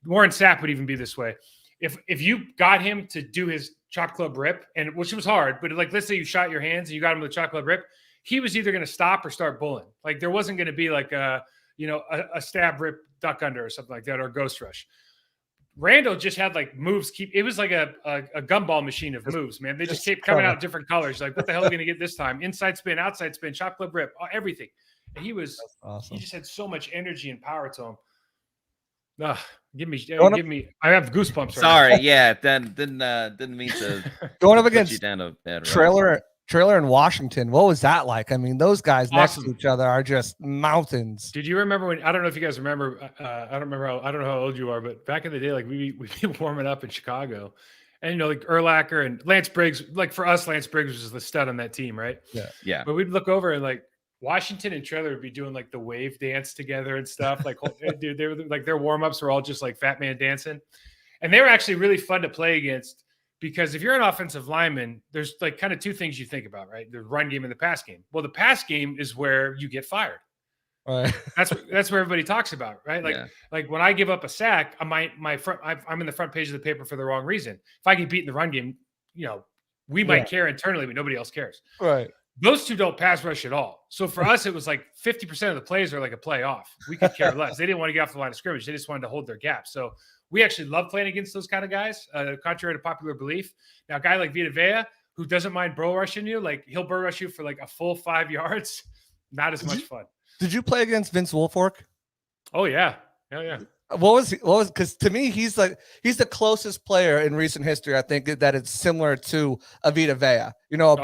Speaker 3: Warren Sapp would even be this way. If you got him to do his chop club rip, and which was hard, but like, let's say you shot your hands and you got him with a chop club rip, he was either going to stop or start bulling. Like, there wasn't going to be like a stab, rip, duck under or something like that, or a ghost rush. Randall just had like moves. It was like a gumball machine of moves, man. They just kept coming out different colors. Like, what the hell are we going to get this time? Inside spin, outside spin, chop club rip, everything. And he was awesome. He just had so much energy and power to him. Give me. I have goosebumps.
Speaker 1: Sorry, yeah. Didn't mean to.
Speaker 2: Going up against
Speaker 1: you down a bad road.
Speaker 2: Trailer in Washington. What was that like? I mean, those guys next to each other are just mountains.
Speaker 3: Did you remember when? I don't know if you guys remember. I don't know how old you are, but back in the day, like we'd be warming up in Chicago, and like Urlacher and Lance Briggs. Like, for us, Lance Briggs was the stud on that team, right?
Speaker 1: Yeah.
Speaker 3: But we'd look over and like Washington and Trailer would be doing like the wave dance together and stuff. Like, dude, they were like, their warm ups were all just like fat man dancing, and they were actually really fun to play against. Because if you're an offensive lineman, there's like kind of two things you think about, right? The run game and the pass game. Well, the pass game is where you get fired.
Speaker 2: Right.
Speaker 3: That's where everybody talks about, right? Like when I give up a sack, I'm in the front page of the paper for the wrong reason. If I get beat in the run game, we might care internally, but nobody else cares.
Speaker 2: Right.
Speaker 3: Those two don't pass rush at all. So for us, it was like 50% of the plays are like a play off. We could care less. They didn't want to get off the line of scrimmage. They just wanted to hold their gap. So we actually love playing against those kind of guys, contrary to popular belief. Now, a guy like Vita Vea, who doesn't mind bro rushing you, like he'll bro rush you for like a full 5 yards. Not as much fun.
Speaker 2: Did you play against Vince Wilfork?
Speaker 3: Oh yeah. Hell yeah.
Speaker 2: What was because to me he's the closest player in recent history, I think, that it's similar to a Vita Vea.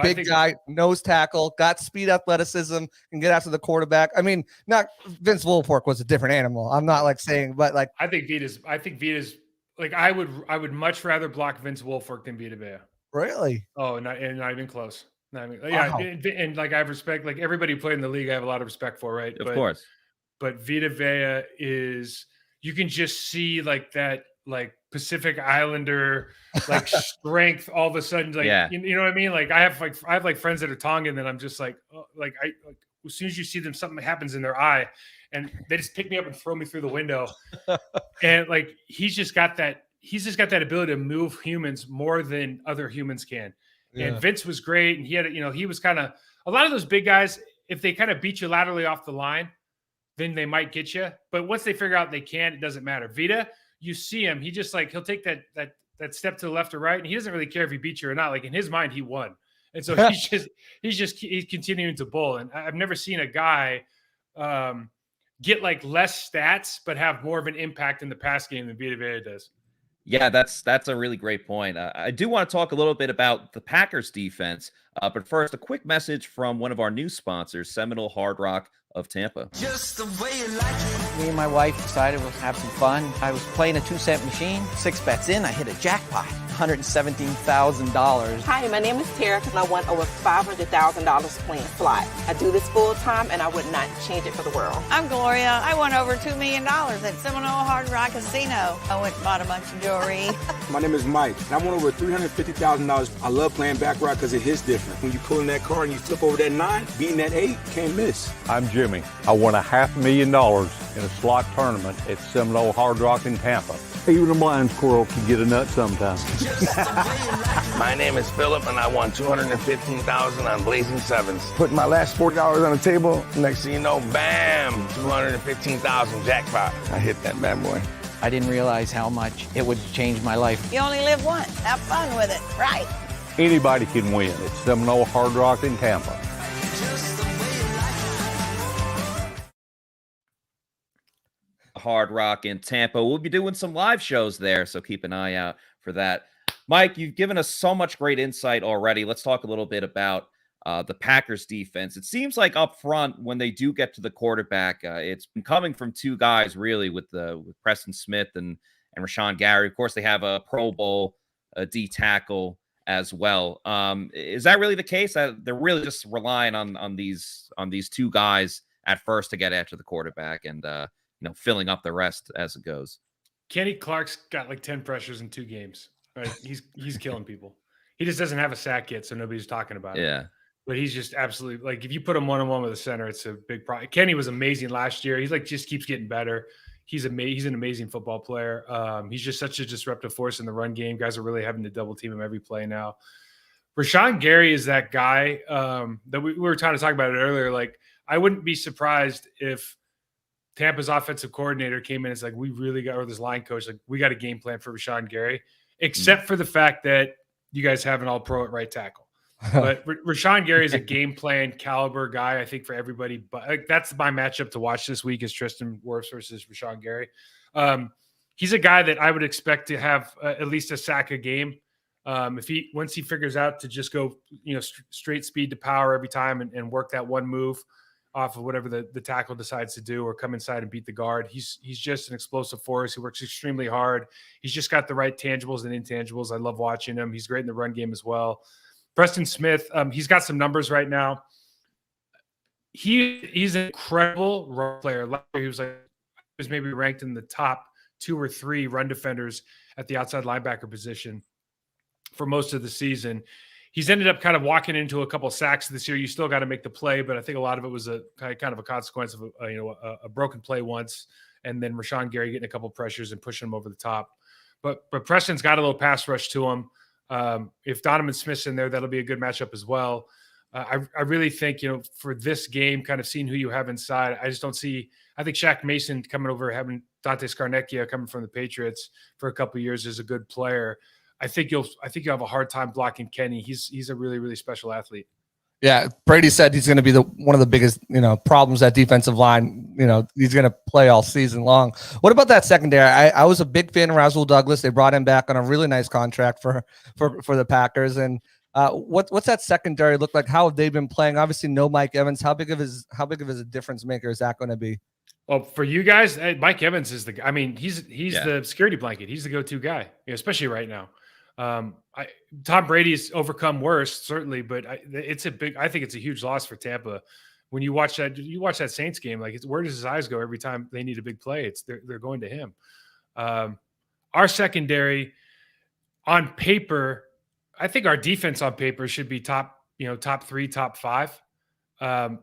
Speaker 2: Big guy, nose tackle, got speed, athleticism, can get after the quarterback. I mean, not Vince Wilfork was a different animal. I'm not like saying, but like
Speaker 3: I think Vita's like I would much rather block Vince Wilfork than Vita Vea.
Speaker 2: Really?
Speaker 3: Oh, not even close. Wow. And like I have respect, like everybody who played in the league, I have a lot of respect for, right?
Speaker 1: Of course.
Speaker 3: But Vita Vea is. You can just see like that, like Pacific Islander like strength all of a sudden, like you know what I mean? Like I have friends that are Tongan that I'm just like, oh, like as soon as you see them, something happens in their eye and they just pick me up and throw me through the window. And like he's just got that ability to move humans more than other humans can. Yeah. And Vince was great, and he had, he was kind of, a lot of those big guys, if they kind of beat you laterally off the line, then they might get you. But once they figure out they can't, it doesn't matter. Vita, you see him, he just like, he'll take that step to the left or right, and he doesn't really care if he beats you or not. Like in his mind, he won. And so he's continuing to bull. And I've never seen a guy get like less stats, but have more of an impact in the pass game than Vita Vea does.
Speaker 1: Yeah, that's a really great point. I do want to talk a little bit about the Packers defense, but first, a quick message from one of our new sponsors, Seminole Hard Rock of Tampa.
Speaker 4: Just the way you like it.
Speaker 5: Me and my wife decided we'll have some fun. I was playing a 2-cent machine. 6 bets in, I hit a jackpot. $117,000.
Speaker 6: Hi, my name is Tara, and I won over $500,000 playing slot. I do this full time, and I would not change it for the world.
Speaker 7: I'm Gloria. I won over $2 million at Seminole Hard Rock Casino. I went and bought a bunch of jewelry.
Speaker 8: My name is Mike, and I won over $350,000. I love playing baccarat because it hits different. When you pull in that card and you flip over that 9, beating that 8, can't miss.
Speaker 9: I'm Jimmy. I won $500,000 in a slot tournament at Seminole Hard Rock in Tampa. Even a blind squirrel can get a nut sometimes.
Speaker 10: My name is Philip, and I won $215,000 on Blazing Sevens. Putting my last $40 on the table, next thing you know, bam, $215,000 jackpot. I hit that bad boy.
Speaker 5: I didn't realize how much it would change my life.
Speaker 7: You only live once. Have fun with it, right?
Speaker 9: Anybody can win at Seminole Hard Rock in Tampa.
Speaker 1: Hard Rock in Tampa. We'll be doing some live shows there, so keep an eye out for that. Mike, you've given us so much great insight already. Let's talk a little bit about the Packers defense. It seems like up front, when they do get to the quarterback, it's been coming from two guys really with Preston Smith and Rashawn Gary. Of course, they have a Pro Bowl D tackle as well. Is that really the case? They're really just relying on these two guys at first to get after the quarterback and filling up the rest as it goes.
Speaker 3: Kenny Clark's got like 10 pressures in 2 games. Right? He's killing people. He just doesn't have a sack yet, so nobody's talking about it.
Speaker 1: Yeah.
Speaker 3: But he's just absolutely, like, if you put him 1-on-1 with a center, it's a big problem. Kenny was amazing last year. He's like, just keeps getting better. He's an amazing football player. He's just such a disruptive force in the run game. Guys are really having to double team him every play now. Rashawn Gary is that guy that we were trying to talk about it earlier. Like, I wouldn't be surprised if Tampa's offensive coordinator came in and it's like, we really got, or this line coach, like, we got a game plan for Rashawn Gary, except for the fact that you guys have an all-pro at right tackle. But Rashawn Gary is a game plan caliber guy, I think, for everybody. But like, that's my matchup to watch this week is Tristan Wirfs versus Rashawn Gary. He's a guy that I would expect to have at least a sack a game. Once he figures out to just go, straight speed to power every time and work that one move off of whatever the tackle decides to do, or come inside and beat the guard. He's just an explosive force. He works extremely hard. He's just got the right tangibles and intangibles. I love watching him. He's great in the run game as well. Preston Smith, he's got some numbers right now. He's an incredible run player. Last year, he was maybe ranked in the top 2 or 3 run defenders at the outside linebacker position for most of the season. He's ended up kind of walking into a couple of sacks this year. You still got to make the play, but I think a lot of it was a kind of a consequence of a broken play once, and then Rashawn Gary getting a couple of pressures and pushing him over the top. But Preston's got a little pass rush to him. If Donovan Smith's in there, that'll be a good matchup as well. I really think, for this game, kind of seeing who you have inside, I just don't see. I think Shaq Mason coming over, having Dante Scarnecchia coming from the Patriots for a couple of years, is a good player. I think you'll have a hard time blocking Kenny. He's a really, really special athlete.
Speaker 2: Yeah, Brady said he's going to be one of the biggest, problems at defensive line. He's going to play all season long. What about that secondary? I was a big fan of Rasul Douglas. They brought him back on a really nice contract for the Packers. And what's that secondary look like? How have they been playing? Obviously, no Mike Evans. How big of a difference maker is that going to be?
Speaker 3: Well, for you guys, Mike Evans is the guy. I mean, he's the security blanket. He's the go-to guy, especially right now. Tom Brady's overcome worse, certainly, but I think it's a huge loss for Tampa. When you watch that Saints game, like, where does his eyes go every time they need a big play? They're going to him. our secondary on paper, I think our defense on paper should be top 3, top 5.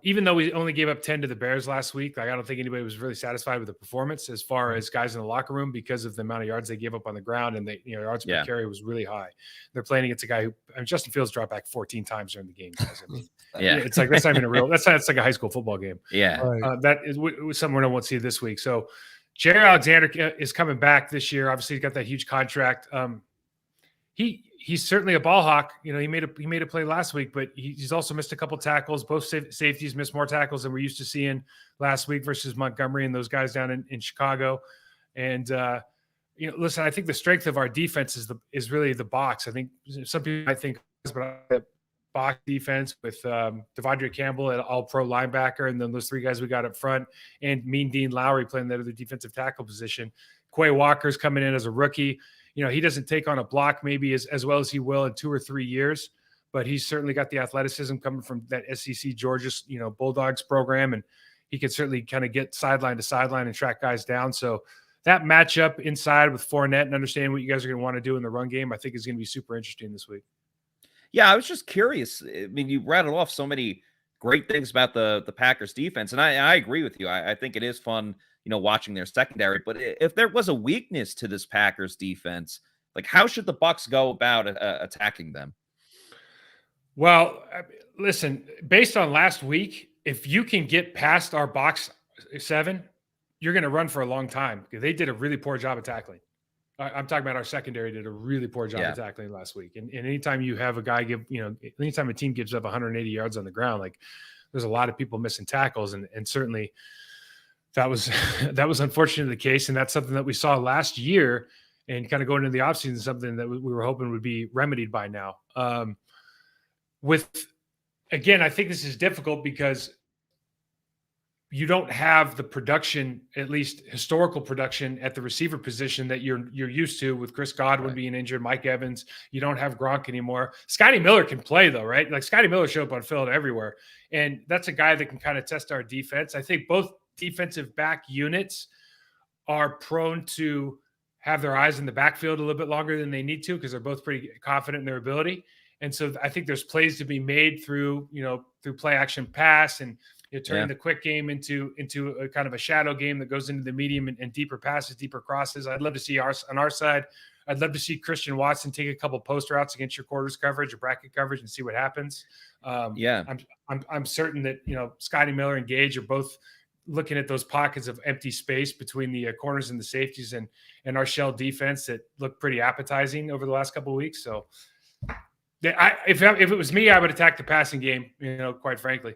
Speaker 3: Even though we only gave up 10 to the Bears last week, like I don't think anybody was really satisfied with the performance as far as guys in the locker room because of the amount of yards they gave up on the ground, and yards per carry was really high. They're playing against a guy who Justin Fields dropped back 14 times during the game. Guys. I mean, it's like that's not even a real. That's like a high school football game.
Speaker 1: Yeah,
Speaker 3: that is something I won't see this week. So Jerry Alexander is coming back this year. Obviously, he's got that huge contract. He's certainly a ball hawk. He made a play last week, but he's also missed a couple tackles. Both safeties missed more tackles than we're used to seeing last week versus Montgomery and those guys down in Chicago. And listen, I think the strength of our defense is really the box. I think some people might think, but box defense with Devondre Campbell, an all-pro linebacker, and then those 3 guys we got up front, and Mean Dean Lowry playing that other defensive tackle position. Quay Walker's coming in as a rookie. He doesn't take on a block maybe as well as he will in 2 or 3 years, but he's certainly got the athleticism coming from that SEC Georgia, Bulldogs program, and he can certainly kind of get sideline to sideline and track guys down. So that matchup inside with Fournette and understanding what you guys are going to want to do in the run game, I think is going to be super interesting this week.
Speaker 1: Yeah, I was just curious. I mean, you rattled off so many great things about the Packers defense, and I agree with you. I think it is fun, watching their secondary. But if there was a weakness to this Packers defense, like how should the Bucs go about attacking them?
Speaker 3: Well, listen, based on last week, if you can get past our box 7, you're going to run for a long time because they did a really poor job of tackling. I'm talking about our secondary did a really poor job of tackling last week. And anytime you have a guy anytime a team gives up 180 yards on the ground, like there's a lot of people missing tackles. And certainly that was unfortunately the case. And that's something that we saw last year and kind of going into the offseason, something that we were hoping would be remedied by now. Again, I think this is difficult because you don't have the production, at least historical production, at the receiver position that you're used to with Chris Godwin being injured, Mike Evans. You don't have Gronk anymore. Scotty Miller can play though, right? Like Scotty Miller showed up on field everywhere, and that's a guy that can kind of test our defense. I think both defensive back units are prone to have their eyes in the backfield a little bit longer than they need to because they're both pretty confident in their ability. And so I think there's plays to be made through play action pass and turning the quick game into a kind of a shadow game that goes into the medium and deeper passes, deeper crosses. I'd love to see on our side. I'd love to see Christian Watson take a couple post routes against your quarters coverage or bracket coverage and see what happens. I'm certain that Scotty Miller and Gage are both looking at those pockets of empty space between the corners and the safeties and our shell defense that looked pretty appetizing over the last couple of weeks. So if it was me, I would attack the passing game, quite frankly.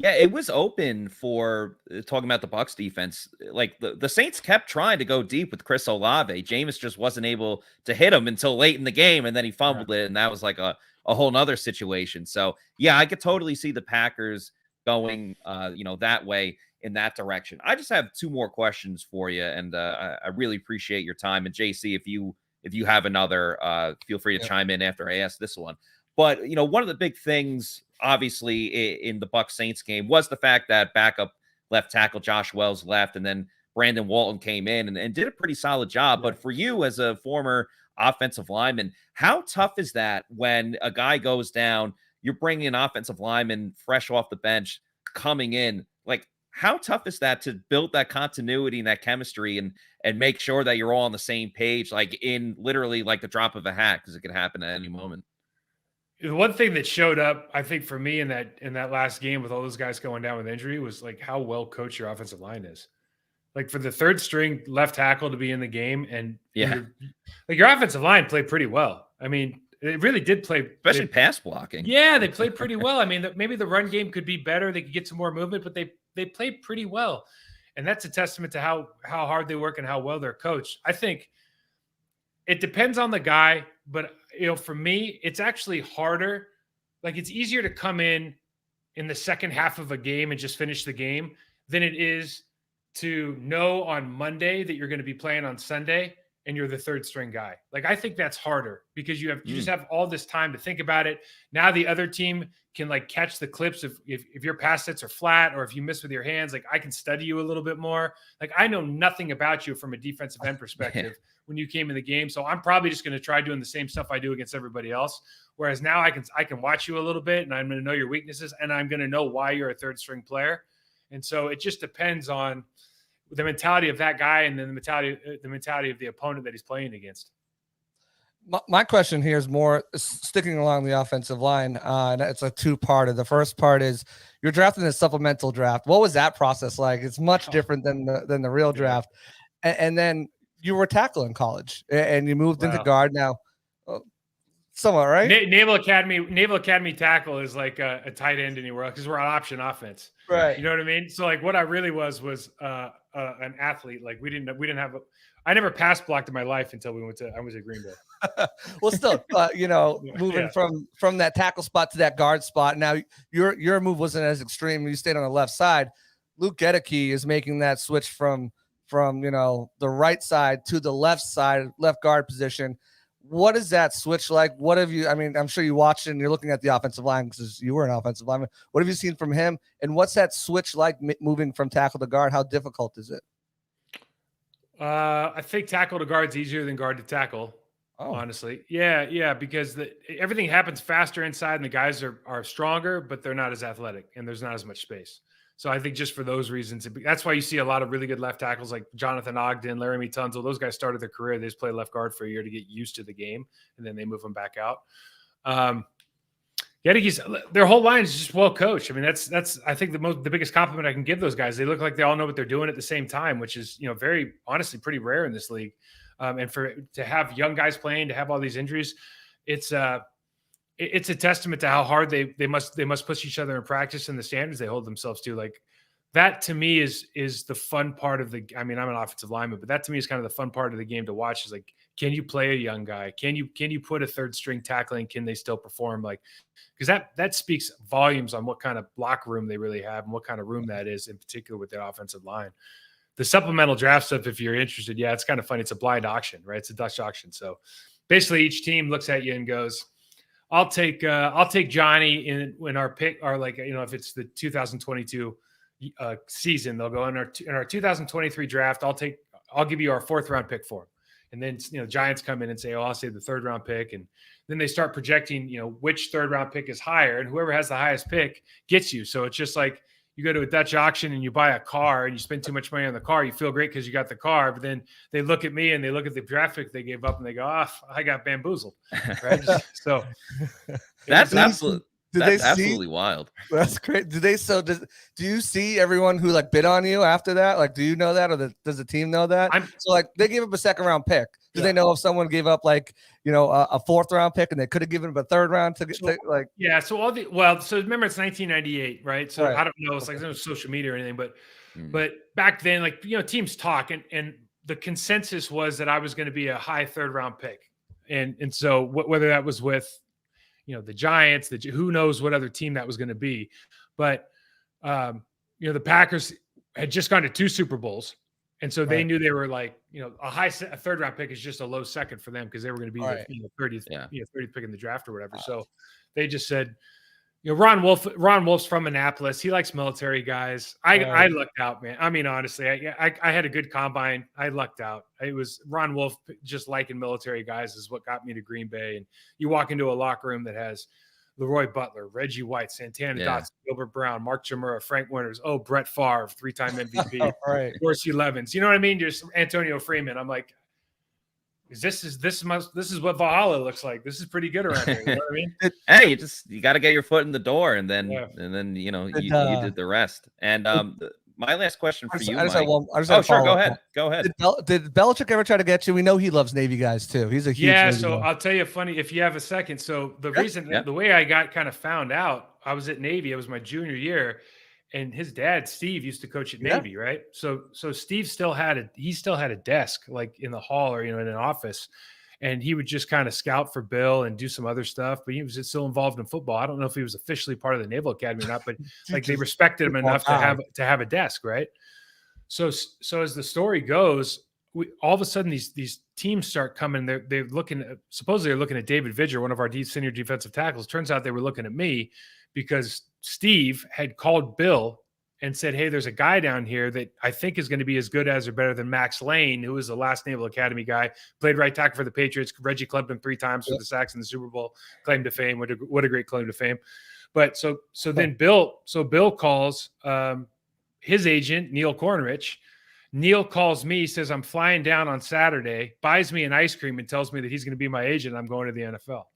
Speaker 1: Yeah, it was open for talking about the Bucs defense. Like the Saints kept trying to go deep with Chris Olave. Jameis just wasn't able to hit him until late in the game, and then he fumbled it, and that was like a whole nother situation. So yeah, I could totally see the Packers going that way in that direction. I just have 2 more questions for you, and I really appreciate your time. And JC, if you have another, feel free to chime in after I ask this one. But one of the big things, obviously, in the Bucs Saints game was the fact that backup left tackle Josh Wells left, and then Brandon Walton came in and did a pretty solid job. But for you as a former offensive lineman, how tough is that when a guy goes down, you're bringing an offensive lineman fresh off the bench coming in? Like, how tough is that to build that continuity and that chemistry and make sure that you're all on the same page, like in literally like the drop of a hat, because it could happen at any moment?
Speaker 3: The one thing that showed up, I think, for me in that last game with all those guys going down with injury was like how well coached your offensive line is. Like for the third string left tackle to be in the game, and your offensive line played pretty well. I mean, it really did play,
Speaker 1: especially pass blocking.
Speaker 3: Yeah, they played pretty well. I mean, maybe the run game could be better. They could get some more movement, but they played pretty well, and that's a testament to how hard they work and how well they're coached. I think it depends on the guy, but for me, it's actually harder. Like it's easier to come in the second half of a game and just finish the game than it is to know on Monday that you're going to be playing on Sunday and you're the third string guy. Like, I think that's harder because you just have all this time to think about it. Now the other team can like catch the clips if your pass sets are flat or if you miss with your hands. Like, I can study you a little bit more. Like, I know nothing about you from a defensive end perspective when you came in the game. So I'm probably just going to try doing the same stuff I do against everybody else. Whereas now I can watch you a little bit and I'm going to know your weaknesses and I'm going to know why you're a third string player. And so it just depends on the mentality of that guy and then the mentality of the opponent that he's playing against.
Speaker 2: My question here is more sticking along the offensive line. And it's a two-parter. The first part is you're drafting a supplemental draft. What was that process like? It's much different than the real draft. And then you were tackle in college and you moved into guard now. Somewhat, right?
Speaker 3: Naval Academy tackle is like a tight end anywhere because we're on option offense.
Speaker 2: Right.
Speaker 3: You know what I mean? So like what I really was an athlete. Like we didn't have I never pass blocked in my life until I was at Green Bay.
Speaker 2: Well, still, moving from that tackle spot to that guard spot. Now your move wasn't as extreme. You stayed on the left side. Luke Gedeke is making that switch from the right side to the left side, left guard position. What is that switch like? What have you, I mean, I'm sure you watched it and you're looking at the offensive line because you were an offensive lineman. What have you seen from him? And what's that switch like moving from tackle to guard? How difficult is it?
Speaker 3: I think tackle to guard's easier than guard to tackle. Oh. Honestly. Yeah. Because everything happens faster inside and the guys are stronger, but they're not as athletic and there's not as much space. So I think just for those reasons, that's why you see a lot of really good left tackles like Jonathan Ogden, Laramie Tunzel. Those guys started their career. They just played left guard for a year to get used to the game, and then they move them back out. Their whole line is just well coached. I mean, that's I think the biggest compliment I can give those guys. They look like they all know what they're doing at the same time, which is very honestly pretty rare in this league. And to have young guys playing, to have all these injuries, it's a testament to how hard they must push each other in practice and the standards they hold themselves to. Like that to me is the fun part of I mean, I'm an offensive lineman, but that to me is kind of the fun part of the game to watch is like, can you play a young guy? Can you put a third string tackling? Can they still perform? Like, because that speaks volumes on what kind of block room they really have and what kind of room that is in particular with their offensive line. The supplemental draft stuff, if you're interested, yeah, it's kind of funny. It's a blind auction, right? It's a Dutch auction. So basically each team looks at you and goes, I'll take Johnny in our pick, or like, if it's the 2022 season, they'll go in our 2023 draft. I'll give you our 4th round pick for him. And then, Giants come in and say, I'll say the 3rd round pick. And then they start projecting, which 3rd round pick is higher, and whoever has the highest pick gets you. So it's just like you go to a Dutch auction and you buy a car and you spend too much money on the car. You feel great because you got the car, but then they look at me and they look at the draft pick they gave up and they go, I got bamboozled. Right. So
Speaker 1: that's absolutely wild.
Speaker 2: That's great. Do you see everyone who like bid on you after that? Like, do you know that, or does the team know that? So like they gave up a 2nd round pick. Do they know if someone gave up like, a 4th round pick and they could have given up a 3rd round to get like? Yeah.
Speaker 3: So so remember it's 1998, right? So I don't know. It's like there's no social media or anything, but back then, like, teams talk and the consensus was that I was going to be a high 3rd round pick. And so whether that was with, the Giants, who knows what other team that was going to be. But, the Packers had just gone to 2 Super Bowls. And so they knew they were like, a 3rd round pick is just a low 2nd for them because they were going to be the 30th pick in the draft or whatever. So they just said, Ron Wolf's from Annapolis. He likes military guys. I lucked out, man. I mean, honestly, I had a good combine. I lucked out. It was Ron Wolf just liking military guys is what got me to Green Bay. And you walk into a locker room that has Leroy Butler, Reggie White, Santana Dotson, Gilbert Brown, Mark Chimura, Frank Winters, Brett Favre, 3-time MVP, Dorsey Levens. You know what I mean? Just Antonio Freeman. I'm like, this is what Valhalla looks like. This is pretty good around here. You know what I mean?
Speaker 1: Hey, you got to get your foot in the door, and then you did the rest. And my last question for you, Mike. Sure, go ahead.
Speaker 2: Did Belichick ever try to get you? We know he loves Navy guys too. He's a huge Navy
Speaker 3: so
Speaker 2: guy.
Speaker 3: I'll tell you funny if you have a second. So the way I got kind of found out, I was at Navy. It was my junior year, and his dad Steve used to coach at Navy, right? So Steve still had a desk like in the hall or in an office. And he would just kind of scout for Bill and do some other stuff, but he was still involved in football. I don't know if he was officially part of the Naval Academy or not, but like they respected him enough to have a desk, right? So as the story goes, all of a sudden these teams start coming. They're looking supposedly they're looking at David Vidger, one of our senior defensive tackles. Turns out they were looking at me because Steve had called Bill and said, "Hey, there's a guy down here that I think is going to be as good as or better than Max Lane, who is the last Naval Academy guy, played right tackle for the Patriots. Reggie clubbed him 3 times for the sacks in the Super Bowl. Claim to fame. What a great claim to fame." But so then Bill calls his agent, Neil Cornrich. Neil calls me, says, "I'm flying down on Saturday," buys me an ice cream and tells me that he's going to be my agent. I'm going to the NFL.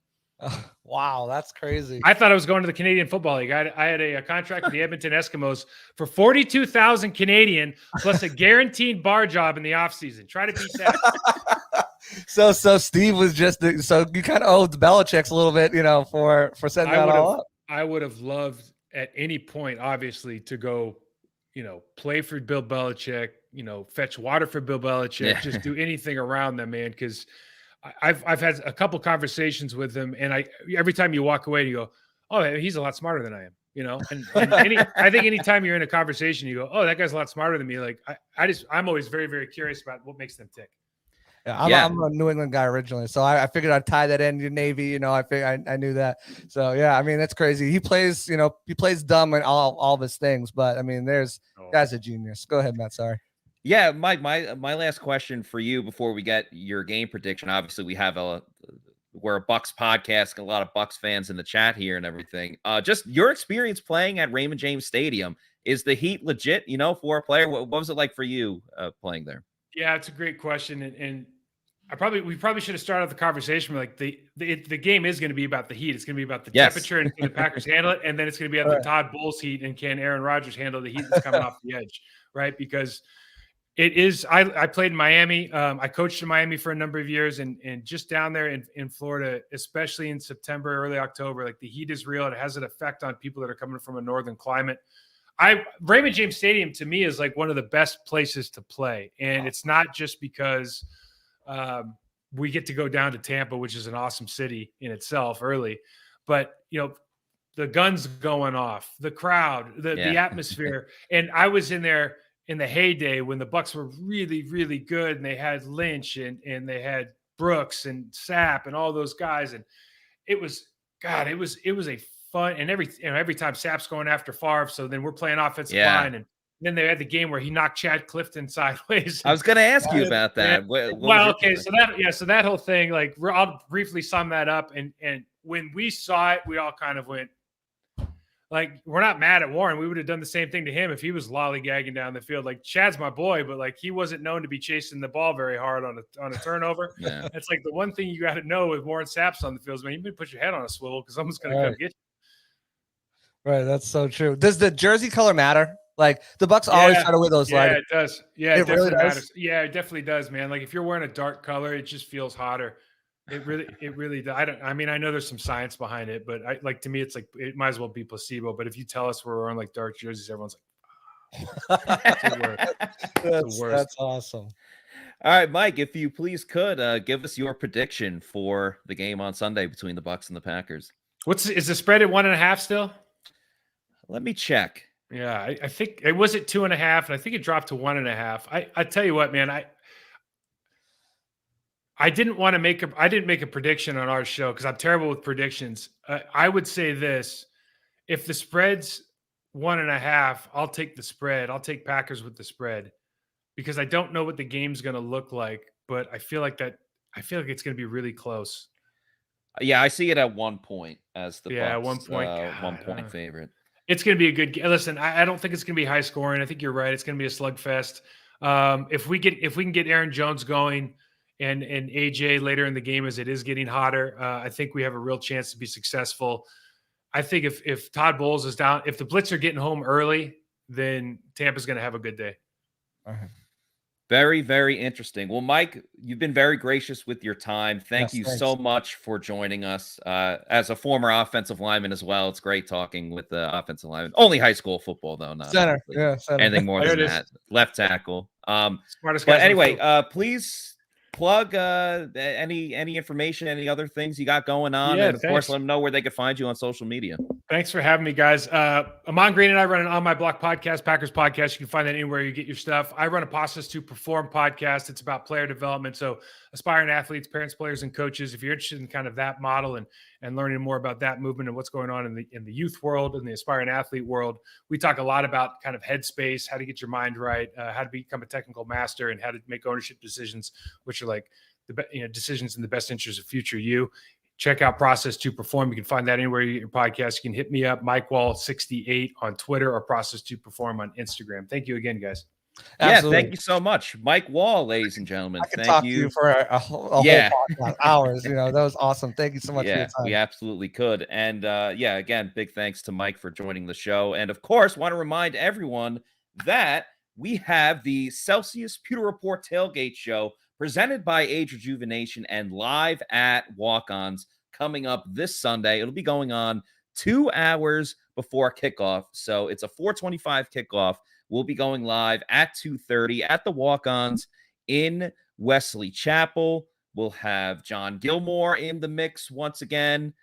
Speaker 2: Wow, that's crazy.
Speaker 3: I thought I was going to the Canadian Football League. I had a contract with the Edmonton Eskimos for 42,000 Canadian plus a guaranteed bar job in the offseason. Try to beat that.
Speaker 2: So Steve was just so you kind of owed the Belichick's a little bit, for setting that all up.
Speaker 3: I would have loved at any point, obviously, to go, play for Bill Belichick, fetch water for Bill Belichick, just do anything around them, man, because I've had a couple conversations with him, and every time you walk away, you go, "Oh, he's a lot smarter than I am," And I think anytime you're in a conversation, you go, "Oh, that guy's a lot smarter than me." Like I'm always very, very curious about what makes them tick.
Speaker 2: Yeah, I'm a New England guy originally, so I figured I'd tie that into Navy. I knew that. So yeah, I mean that's crazy. He plays dumb and all of his things, but I mean, guy's a genius. Go ahead, Matt. Sorry.
Speaker 1: Yeah, Mike, my last question for you before we get your game prediction. Obviously, we're a Bucs podcast, a lot of Bucs fans in the chat here and everything. Just your experience playing at Raymond James Stadium. Is the heat legit, for a player? What was it like for you playing there?
Speaker 3: Yeah, it's a great question. And we probably should have started the conversation with the game is going to be about the heat. It's going to be about the temperature and can the Packers handle it. And then it's going to be about the Todd Bowles heat and can Aaron Rodgers handle the heat that's coming off the edge, right? Because it is, I played in Miami. I coached in Miami for a number of years and just down there in Florida, especially in September, early October, like the heat is real. It has an effect on people that are coming from a northern climate. Raymond James Stadium to me is like one of the best places to play. And it's not just because we get to go down to Tampa, which is an awesome city in itself early, but the guns going off, the crowd, the atmosphere. And I was in there in the heyday when the Bucs were really, really good and they had Lynch and they had Brooks and Sapp and all those guys. And it was a fun, and every time Sapp's going after Favre. So then we're playing offensive line, and then they had the game where he knocked Chad Clifton sideways.
Speaker 1: I was going to ask you about that.
Speaker 3: So that whole thing, like I'll briefly sum that up. And when we saw it, we all kind of went, like, we're not mad at Warren. We would have done the same thing to him if he was lollygagging down the field. Like, Chad's my boy, but like he wasn't known to be chasing the ball very hard on a turnover.
Speaker 1: Yeah.
Speaker 3: It's like the one thing you got to know with Warren Sapp's on the field is, man, you better put your head on a swivel because someone's going to come get you.
Speaker 2: Right, that's so true. Does the jersey color matter? Like the Bucs always try to wear those.
Speaker 3: Yeah, it does. Yeah, it
Speaker 2: really
Speaker 3: definitely
Speaker 2: does?
Speaker 3: matters. Yeah, it definitely does, man. Like if you're wearing a dark color, it just feels hotter. It really does. I know there's some science behind it, but to me, it's like it might as well be placebo. But if you tell us we're wearing like dark jerseys, everyone's like, it's the worst.
Speaker 2: That's awesome.
Speaker 1: All right, Mike, if you please could give us your prediction for the game on Sunday between the Bucs and the Packers.
Speaker 3: Is the spread at 1.5 still?
Speaker 1: Let me check.
Speaker 3: Yeah, I think it was at 2.5, and I think it dropped to 1.5. I tell you what, man, I didn't make a prediction on our show because I'm terrible with predictions. I would say this: if the spread's 1.5, I'll take the spread. I'll take Packers with the spread because I don't know what the game's going to look like, but I feel like it's going to be really close.
Speaker 1: Yeah, I see it at 1 point as the Bucs,
Speaker 3: 1 point,
Speaker 1: 1 point favorite.
Speaker 3: It's going to be a good game. Listen, I don't think it's going to be high scoring. I think you're right. It's going to be a slugfest. If we can get Aaron Jones going and AJ later in the game as it is getting hotter, I think we have a real chance to be successful. I think if Todd Bowles is down, if the Blitz are getting home early, then Tampa's going to have a good day.
Speaker 2: All right.
Speaker 1: Very, very interesting. Well, Mike, you've been very gracious with your time. Thanks so much for joining us. As a former offensive lineman as well, it's great talking with the offensive lineman. Only high school football, though. Not
Speaker 2: center. Yeah, center.
Speaker 1: Anything more than that. Left tackle.
Speaker 3: Smartest guy.
Speaker 1: But anyway, please plug any information, any other things you got going on,
Speaker 3: Yeah,
Speaker 1: and of course, let them know where they could find you on social media.
Speaker 3: Thanks for having me, guys. Amon Green and I run an On My Block podcast, Packers podcast. You can find that anywhere you get your stuff. I run a Process to Perform podcast. It's about player development. So aspiring athletes, parents, players, and coaches, if you're interested in kind of that model and learning more about that movement and what's going on in the youth world and the aspiring athlete world, we talk a lot about kind of headspace, how to get your mind right, how to become a technical master, and how to make ownership decisions, which are like decisions in the best interest of future you. Check out Process to Perform. You can find that anywhere you get your podcast. You can hit me up, MikeWall68 on Twitter, or Process to Perform on Instagram. Thank you again, guys.
Speaker 2: Absolutely.
Speaker 1: Yeah, thank you so much, Mike Wall, ladies and gentlemen.
Speaker 2: I could
Speaker 1: Thank
Speaker 2: talk
Speaker 1: you.
Speaker 2: to you for a whole podcast, hours. That was awesome. Thank you so much for your time.
Speaker 1: We absolutely could. And again, big thanks to Mike for joining the show. And of course, want to remind everyone that we have the Celsius Pewter Report Tailgate Show presented by Age Rejuvenation and live at Walk-Ons coming up this Sunday. It'll be going on 2 hours before kickoff. So it's a 4:25 kickoff. We'll be going live at 2:30 at the Walk-Ons in Wesley Chapel. We'll have John Gilmore in the mix once again.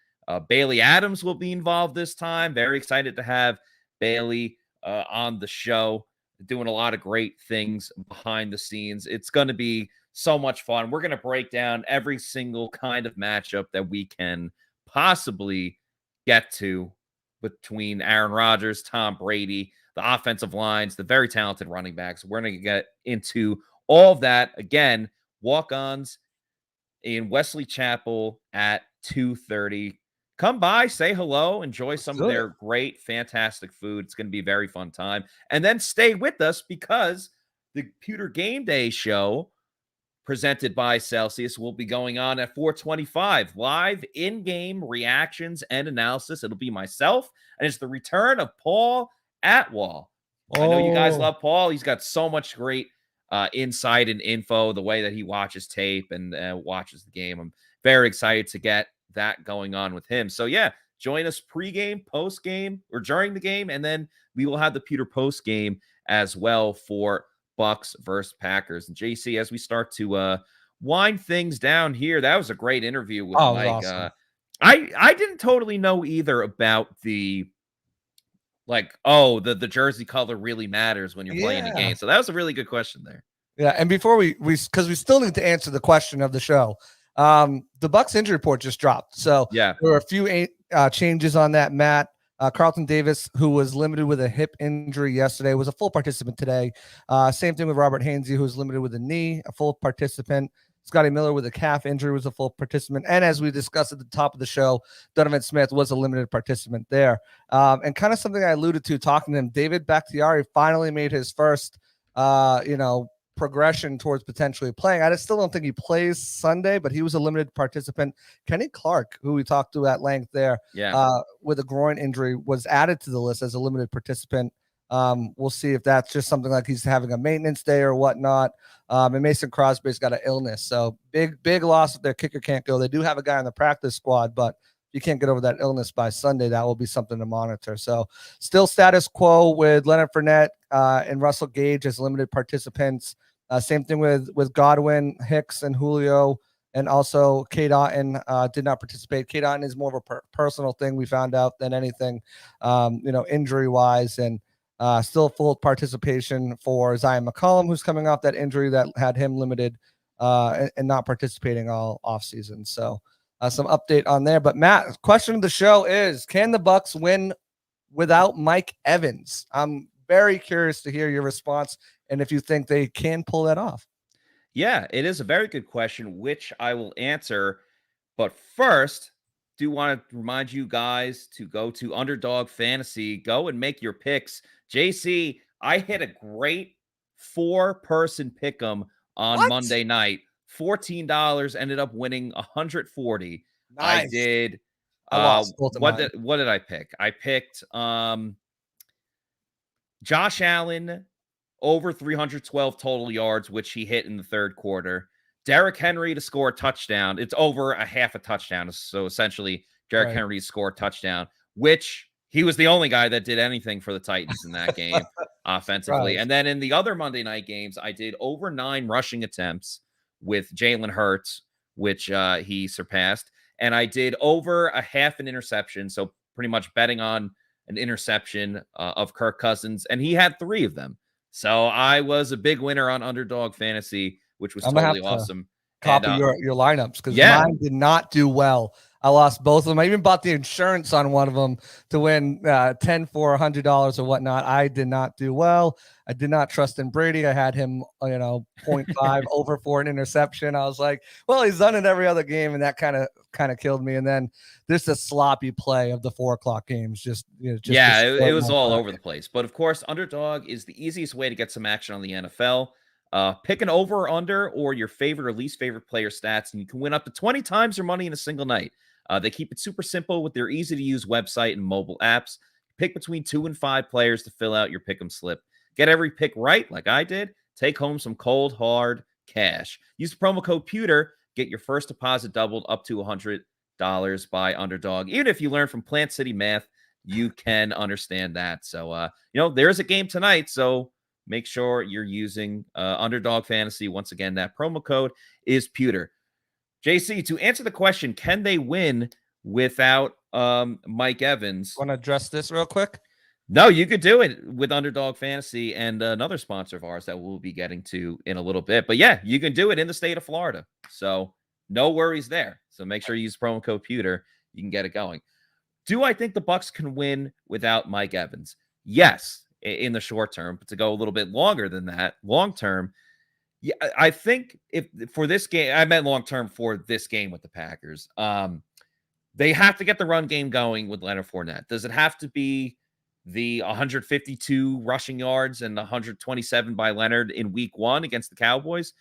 Speaker 1: Bailey Adams will be involved this time. Very excited to have Bailey on the show, doing a lot of great things behind the scenes. It's going to be so much fun. We're going to break down every single kind of matchup that we can possibly get to between Aaron Rodgers, Tom Brady, the offensive lines, the very talented running backs. We're going to get into all of that. Again, Walk-Ons in Wesley Chapel at 2:30. Come by, say hello, enjoy some of their great, fantastic food. It's going to be a very fun time. And then stay with us because the Pewter Game Day show presented by Celsius will be going on at 4:25. Live in-game reactions and analysis. It'll be myself, and it's the return of Paul Atwall. I know you guys love Paul. He's got so much great insight and info, the way that he watches tape and watches the game. I'm very excited to get that going on with him. So yeah, join us pregame, postgame, or during the game, and then we will have the Pewter postgame as well for Bucs versus Packers. And JC, as we start to wind things down here, that was a great interview with Mike. Awesome. I didn't totally know either about the the jersey color really matters when you're playing a game. So that was a really good question there.
Speaker 2: Yeah, and before we because we still need to answer the question of the show. The Bucs injury report just dropped. So
Speaker 1: yeah,
Speaker 2: there were a few changes on that, Matt. Carlton Davis, who was limited with a hip injury yesterday, was a full participant today. Same thing with Robert Hainsey, who was limited with a knee, a full participant. Scotty Miller with a calf injury was a full participant. And as we discussed at the top of the show, Donovan Smith was a limited participant there. And kind of something I alluded to talking to him, David Bakhtiari finally made his first, progression towards potentially playing. I still don't think he plays Sunday, but he was a limited participant. Kenny Clark, who we talked to at length there, with a groin injury, was added to the list as a limited participant. We'll see if that's just something like he's having a maintenance day or whatnot. And Mason Crosby's got an illness. So big loss if their kicker can't go. They do have a guy on the practice squad, but if you can't get over that illness by Sunday, that will be something to monitor. So still status quo with Leonard Fournette and Russell Gage as limited participants. Same thing with Godwin, Hicks, and Julio, and also K. Dotton did not participate. K. Dotton is more of a personal thing, we found out, than anything, injury-wise, and still full participation for Zion McCollum, who's coming off that injury that had him limited and not participating all offseason. So some update on there. But Matt, question of the show is, can the Bucs win without Mike Evans? I'm very curious to hear your response and if you think they can pull that off.
Speaker 1: Yeah, it is a very good question, which I will answer. But first, do want to remind you guys to go to Underdog Fantasy. Go and make your picks. JC, I hit a great 4-person pick'em on Monday night. $14, ended up winning $140.
Speaker 2: Nice.
Speaker 1: I did. What did I pick? I picked Josh Allen over 312 total yards, which he hit in the third quarter. Derrick Henry to score a touchdown. It's over a half a touchdown. So essentially, Derrick Henry scored a touchdown, which he was the only guy that did anything for the Titans in that game offensively. And then in the other Monday night games, I did over 9 rushing attempts, with Jalen Hurts, which he surpassed. And I did over a half an interception. So pretty much betting on an interception of Kirk Cousins. And he had 3 of them. So I was a big winner on Underdog Fantasy, which was totally awesome.
Speaker 2: Copy your lineups, because mine did not do well. I lost both of them. I even bought the insurance on one of them to win 10 for $100 or whatnot. I did not do well. I did not trust in Brady. I had him, 0.5 over for an interception. I was like, well, he's done it every other game, and that kind of killed me. And then there's a sloppy play of the 4:00 games. It
Speaker 1: was all over the place. But of course, Underdog is the easiest way to get some action on the NFL. Pick an over or under, or your favorite or least favorite player stats, and you can win up to 20 times your money in a single night. They keep it super simple with their easy-to-use website and mobile apps. Pick between 2 and 5 players to fill out your pick'em slip. Get every pick right, like I did. Take home some cold, hard cash. Use the promo code Pewter. Get your first deposit doubled up to $100 by Underdog. Even if you learn from Plant City Math, you can understand that. So, there's a game tonight, so make sure you're using Underdog Fantasy. Once again, that promo code is Pewter. JC, to answer the question, can they win without Mike Evans?
Speaker 2: Want to address this real quick?
Speaker 1: No, you could do it with Underdog Fantasy and another sponsor of ours that we'll be getting to in a little bit. But yeah, you can do it in the state of Florida. So no worries there. So make sure you use promo code Pewter. You can get it going. Do I think the Bucs can win without Mike Evans? Yes, in the short term. But to go a little bit longer than that, long term, yeah, I think if for this game, I meant long term for this game with the Packers. They have to get the run game going with Leonard Fournette. Does it have to be the 152 rushing yards and 127 by Leonard in week 1 against the Cowboys?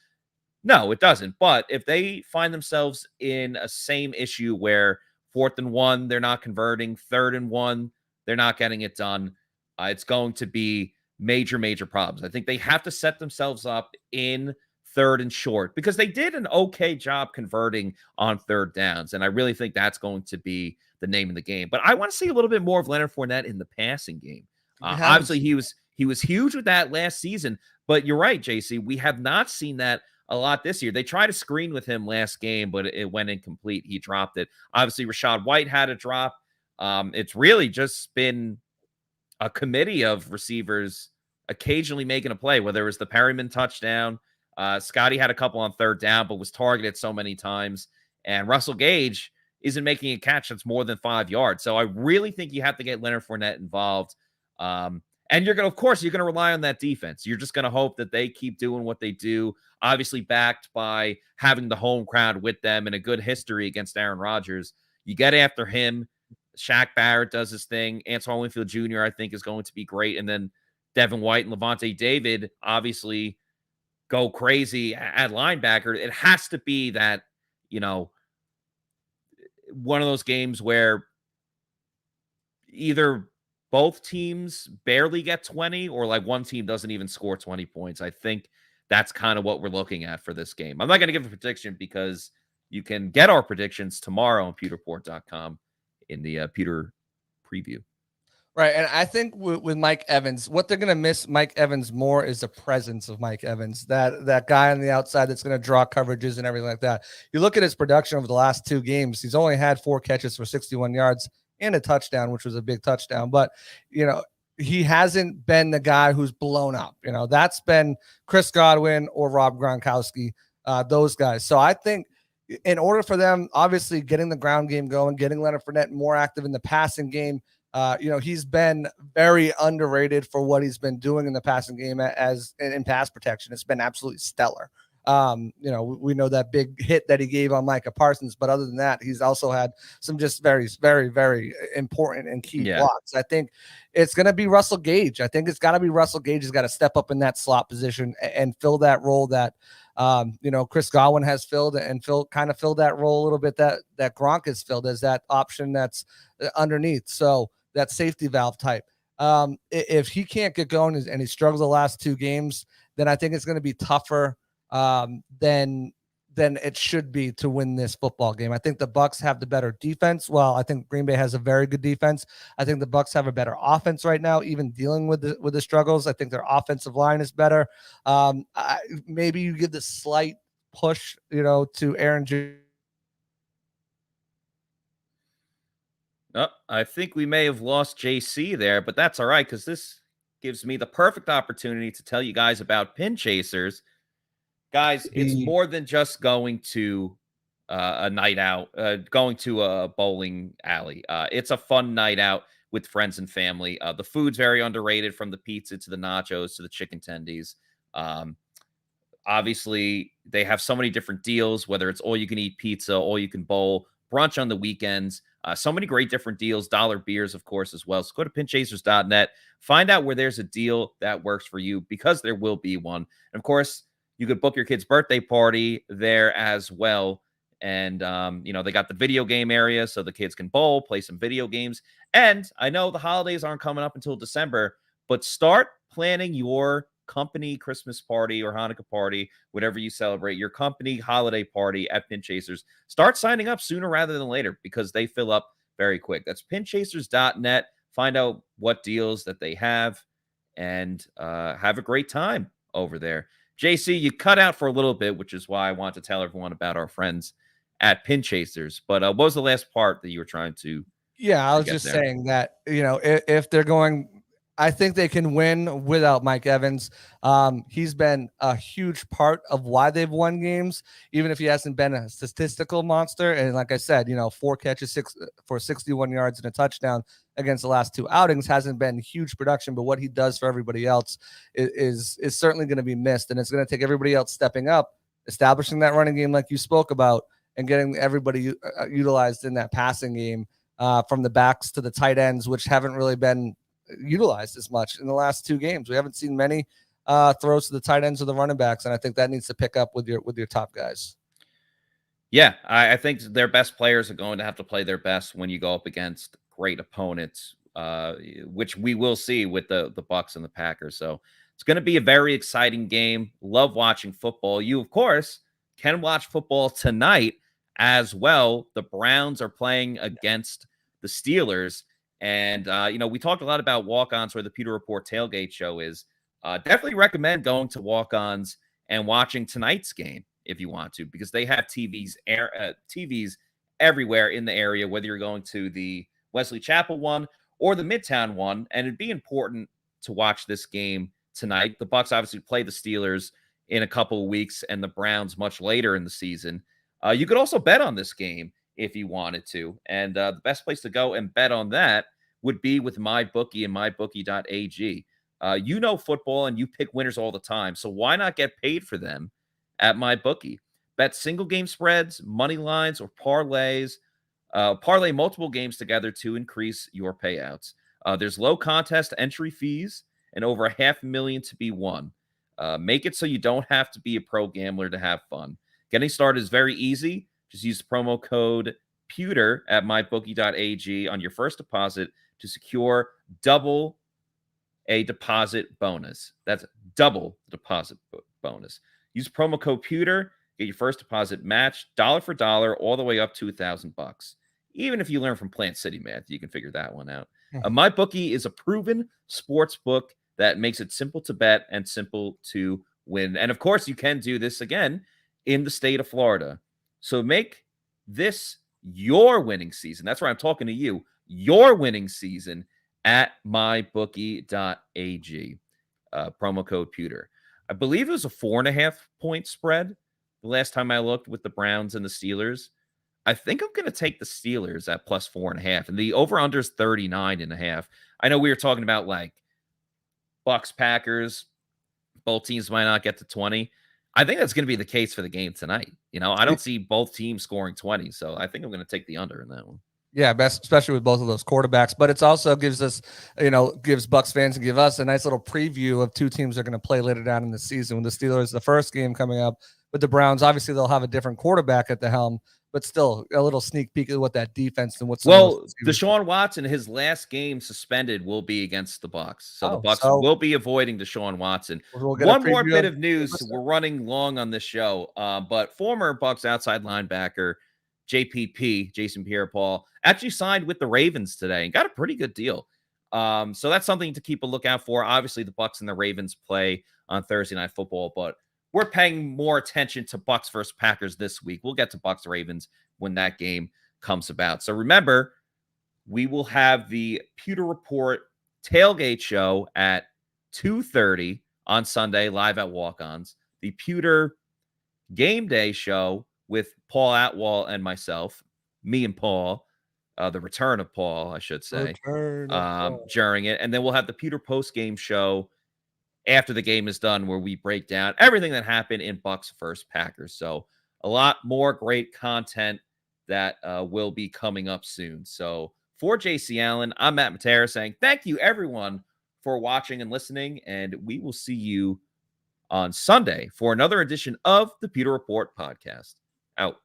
Speaker 1: No, it doesn't. But if they find themselves in a same issue where 4th and 1, they're not converting, 3rd and 1, they're not getting it done, it's going to be major problems. I think they have to set themselves up in 3rd and short, because they did an okay job converting on 3rd downs. And I really think that's going to be the name of the game. But I want to see a little bit more of Leonard Fournette in the passing game. Obviously, he was huge with that last season. But you're right, JC. We have not seen that a lot this year. They tried to screen with him last game, but it went incomplete. He dropped it. Obviously, Rashad White had a drop. It's really just been a committee of receivers occasionally making a play, whether it was the Perriman touchdown. Scotty had a couple on 3rd down, but was targeted so many times. And Russell Gage isn't making a catch that's more than 5 yards. So I really think you have to get Leonard Fournette involved. And you're going to rely on that defense. You're just going to hope that they keep doing what they do, obviously backed by having the home crowd with them and a good history against Aaron Rodgers. You get after him. Shaq Barrett does his thing. Antoine Winfield Jr., I think, is going to be great. And then Devin White and Levante David obviously go crazy at linebacker. It has to be that, one of those games where either both teams barely get 20 or like one team doesn't even score 20 points. I think that's kind of what we're looking at for this game. I'm not going to give a prediction because you can get our predictions tomorrow on pewterreport.com in the Pewter preview.
Speaker 2: Right. And I think with Mike Evans, what they're going to miss Mike Evans more is the presence of Mike Evans, that guy on the outside that's going to draw coverages and everything like that. You look at his production over the last 2 games, he's only had 4 catches for 61 yards and a touchdown, which was a big touchdown. But, he hasn't been the guy who's blown up. That's been Chris Godwin or Rob Gronkowski, those guys. So I think in order for them, obviously getting the ground game going, getting Leonard Fournette more active in the passing game, he's been very underrated for what he's been doing in the passing game as in pass protection. It's been absolutely stellar. We know that big hit that he gave on Micah Parsons, but other than that, he's also had some just very, very, very important and key blocks. I think it's going to be Russell Gage. I think it's got to be Russell Gage has got to step up in that slot position and fill that role that, Chris Godwin has filled and filled that role a little bit that Gronk has filled as that option that's underneath. So that safety valve type. If he can't get going and he struggled the last 2 games, then I think it's going to be tougher than it should be to win this football game. I think the Bucs have the better defense. Well, I think Green Bay has a very good defense. I think the Bucs have a better offense right now, even dealing with the struggles. I think their offensive line is better. Maybe you give the slight push, to Aaron Judge.
Speaker 1: Oh, I think we may have lost JC there, but that's all right because this gives me the perfect opportunity to tell you guys about Pin Chasers. Guys, it's more than just going to a night out, going to a bowling alley. It's a fun night out with friends and family. The food's very underrated, from the pizza to the nachos to the chicken tendies. Obviously, they have so many different deals, whether it's all-you-can-eat pizza, all-you-can bowl, brunch on the weekends. So many great different deals, dollar beers, of course, as well. So go to pinchasers.net, find out where there's a deal that works for you, because there will be one. And of course, you could book your kid's birthday party there as well. And, they got the video game area so the kids can bowl, play some video games. And I know the holidays aren't coming up until December, but start planning your company Christmas party or Hanukkah party, whatever you celebrate, your company holiday party at Pin Chasers. Start signing up sooner rather than later, because they fill up very quick. That's pinchasers.net. Find out what deals that they have and have a great time over there. JC, you cut out for a little bit, which is why I want to tell everyone about our friends at Pin Chasers. But what was the last part that you were trying to?
Speaker 2: Yeah, I was just saying that, if they're going, I think they can win without Mike Evans. He's been a huge part of why they've won games, even if he hasn't been a statistical monster. And like I said, 4 catches, 61 yards and a touchdown against the last 2 outings hasn't been huge production, but what he does for everybody else is certainly going to be missed. And it's going to take everybody else stepping up, establishing that running game like you spoke about, and getting everybody utilized in that passing game, from the backs to the tight ends, which haven't really been utilized as much in the last 2 games. We haven't seen many throws to the tight ends or the running backs, and I think that needs to pick up with your top guys.
Speaker 1: Yeah, I think their best players are going to have to play their best when you go up against great opponents, which we will see with the Bucs and the Packers. So it's going to be a very exciting game. Love watching football. You, of course, can watch football tonight as well. The Browns are playing against the Steelers. And, we talked a lot about walk-ons, where the Pewter Report tailgate show is. Definitely recommend going to walk-ons and watching tonight's game if you want to, because they have TVs everywhere in the area, whether you're going to the Wesley Chapel one or the Midtown one. And it'd be important to watch this game tonight. The Bucs obviously play the Steelers in a couple of weeks, and the Browns much later in the season. You could also bet on this game if you wanted to. And the best place to go and bet on that would be with MyBookie and mybookie.ag. Football, and you pick winners all the time. So why not get paid for them at MyBookie? Bet single game spreads, money lines, or parlays. Parlay multiple games together to increase your payouts. There's low contest entry fees and over $500,000 to be won. Make it so you don't have to be a pro gambler to have fun. Getting started is very easy. Just use the promo code Pewter at mybookie.ag on your first deposit to secure double a deposit bonus. That's double the deposit bonus. Use promo code Pewter, get your first deposit matched dollar for dollar all the way up to $1,000. Even if you learn from Plant City math, you can figure that one out. MyBookie is a proven sports book that makes it simple to bet and simple to win. And of course, you can do this again in the state of Florida. So make this your winning season. That's where I'm talking to you. Your winning season at mybookie.ag. Promo code Pewter. I believe it was a 4.5-point spread the last time I looked with the Browns and the Steelers. I think I'm going to take the Steelers at plus 4.5, and the over-under is 39.5. I know we were talking about like Bucs, Packers. Both teams might not get to 20. I think that's going to be the case for the game tonight. I don't see both teams scoring 20, so I think I'm going to take the under in that one.
Speaker 2: Yeah, especially with both of those quarterbacks. But it's also gives us, gives Bucs fans and give us a nice little preview of 2 teams that are going to play later down in the season. When the Steelers, the first game coming up with the Browns, obviously they'll have a different quarterback at the helm, but still a little sneak peek of what that defense and what's.
Speaker 1: Well, Deshaun Watson, his last game suspended will be against the Bucs. So the Bucs will be avoiding Deshaun Watson. One more bit of news. We're running long on this show, but former Bucs outside linebacker JPP, Jason Pierre-Paul, actually signed with the Ravens today and got a pretty good deal. So that's something to keep a lookout for. Obviously, the Bucs and the Ravens play on Thursday Night Football, but we're paying more attention to Bucs versus Packers this week. We'll get to Bucs Ravens when that game comes about. So remember, we will have the Pewter Report tailgate show at 2:30 on Sunday, live at Walk-Ons. The Pewter Game Day show with Paul Atwall and myself, me and Paul, the return of Paul, I should say, during it. And then we'll have the Pewter post-game show after the game is done, where we break down everything that happened in Bucs versus Packers. So a lot more great content that will be coming up soon. So for JC Allen, I'm Matt Matera saying thank you, everyone, for watching and listening, and we will see you on Sunday for another edition of the Pewter Report podcast. Out.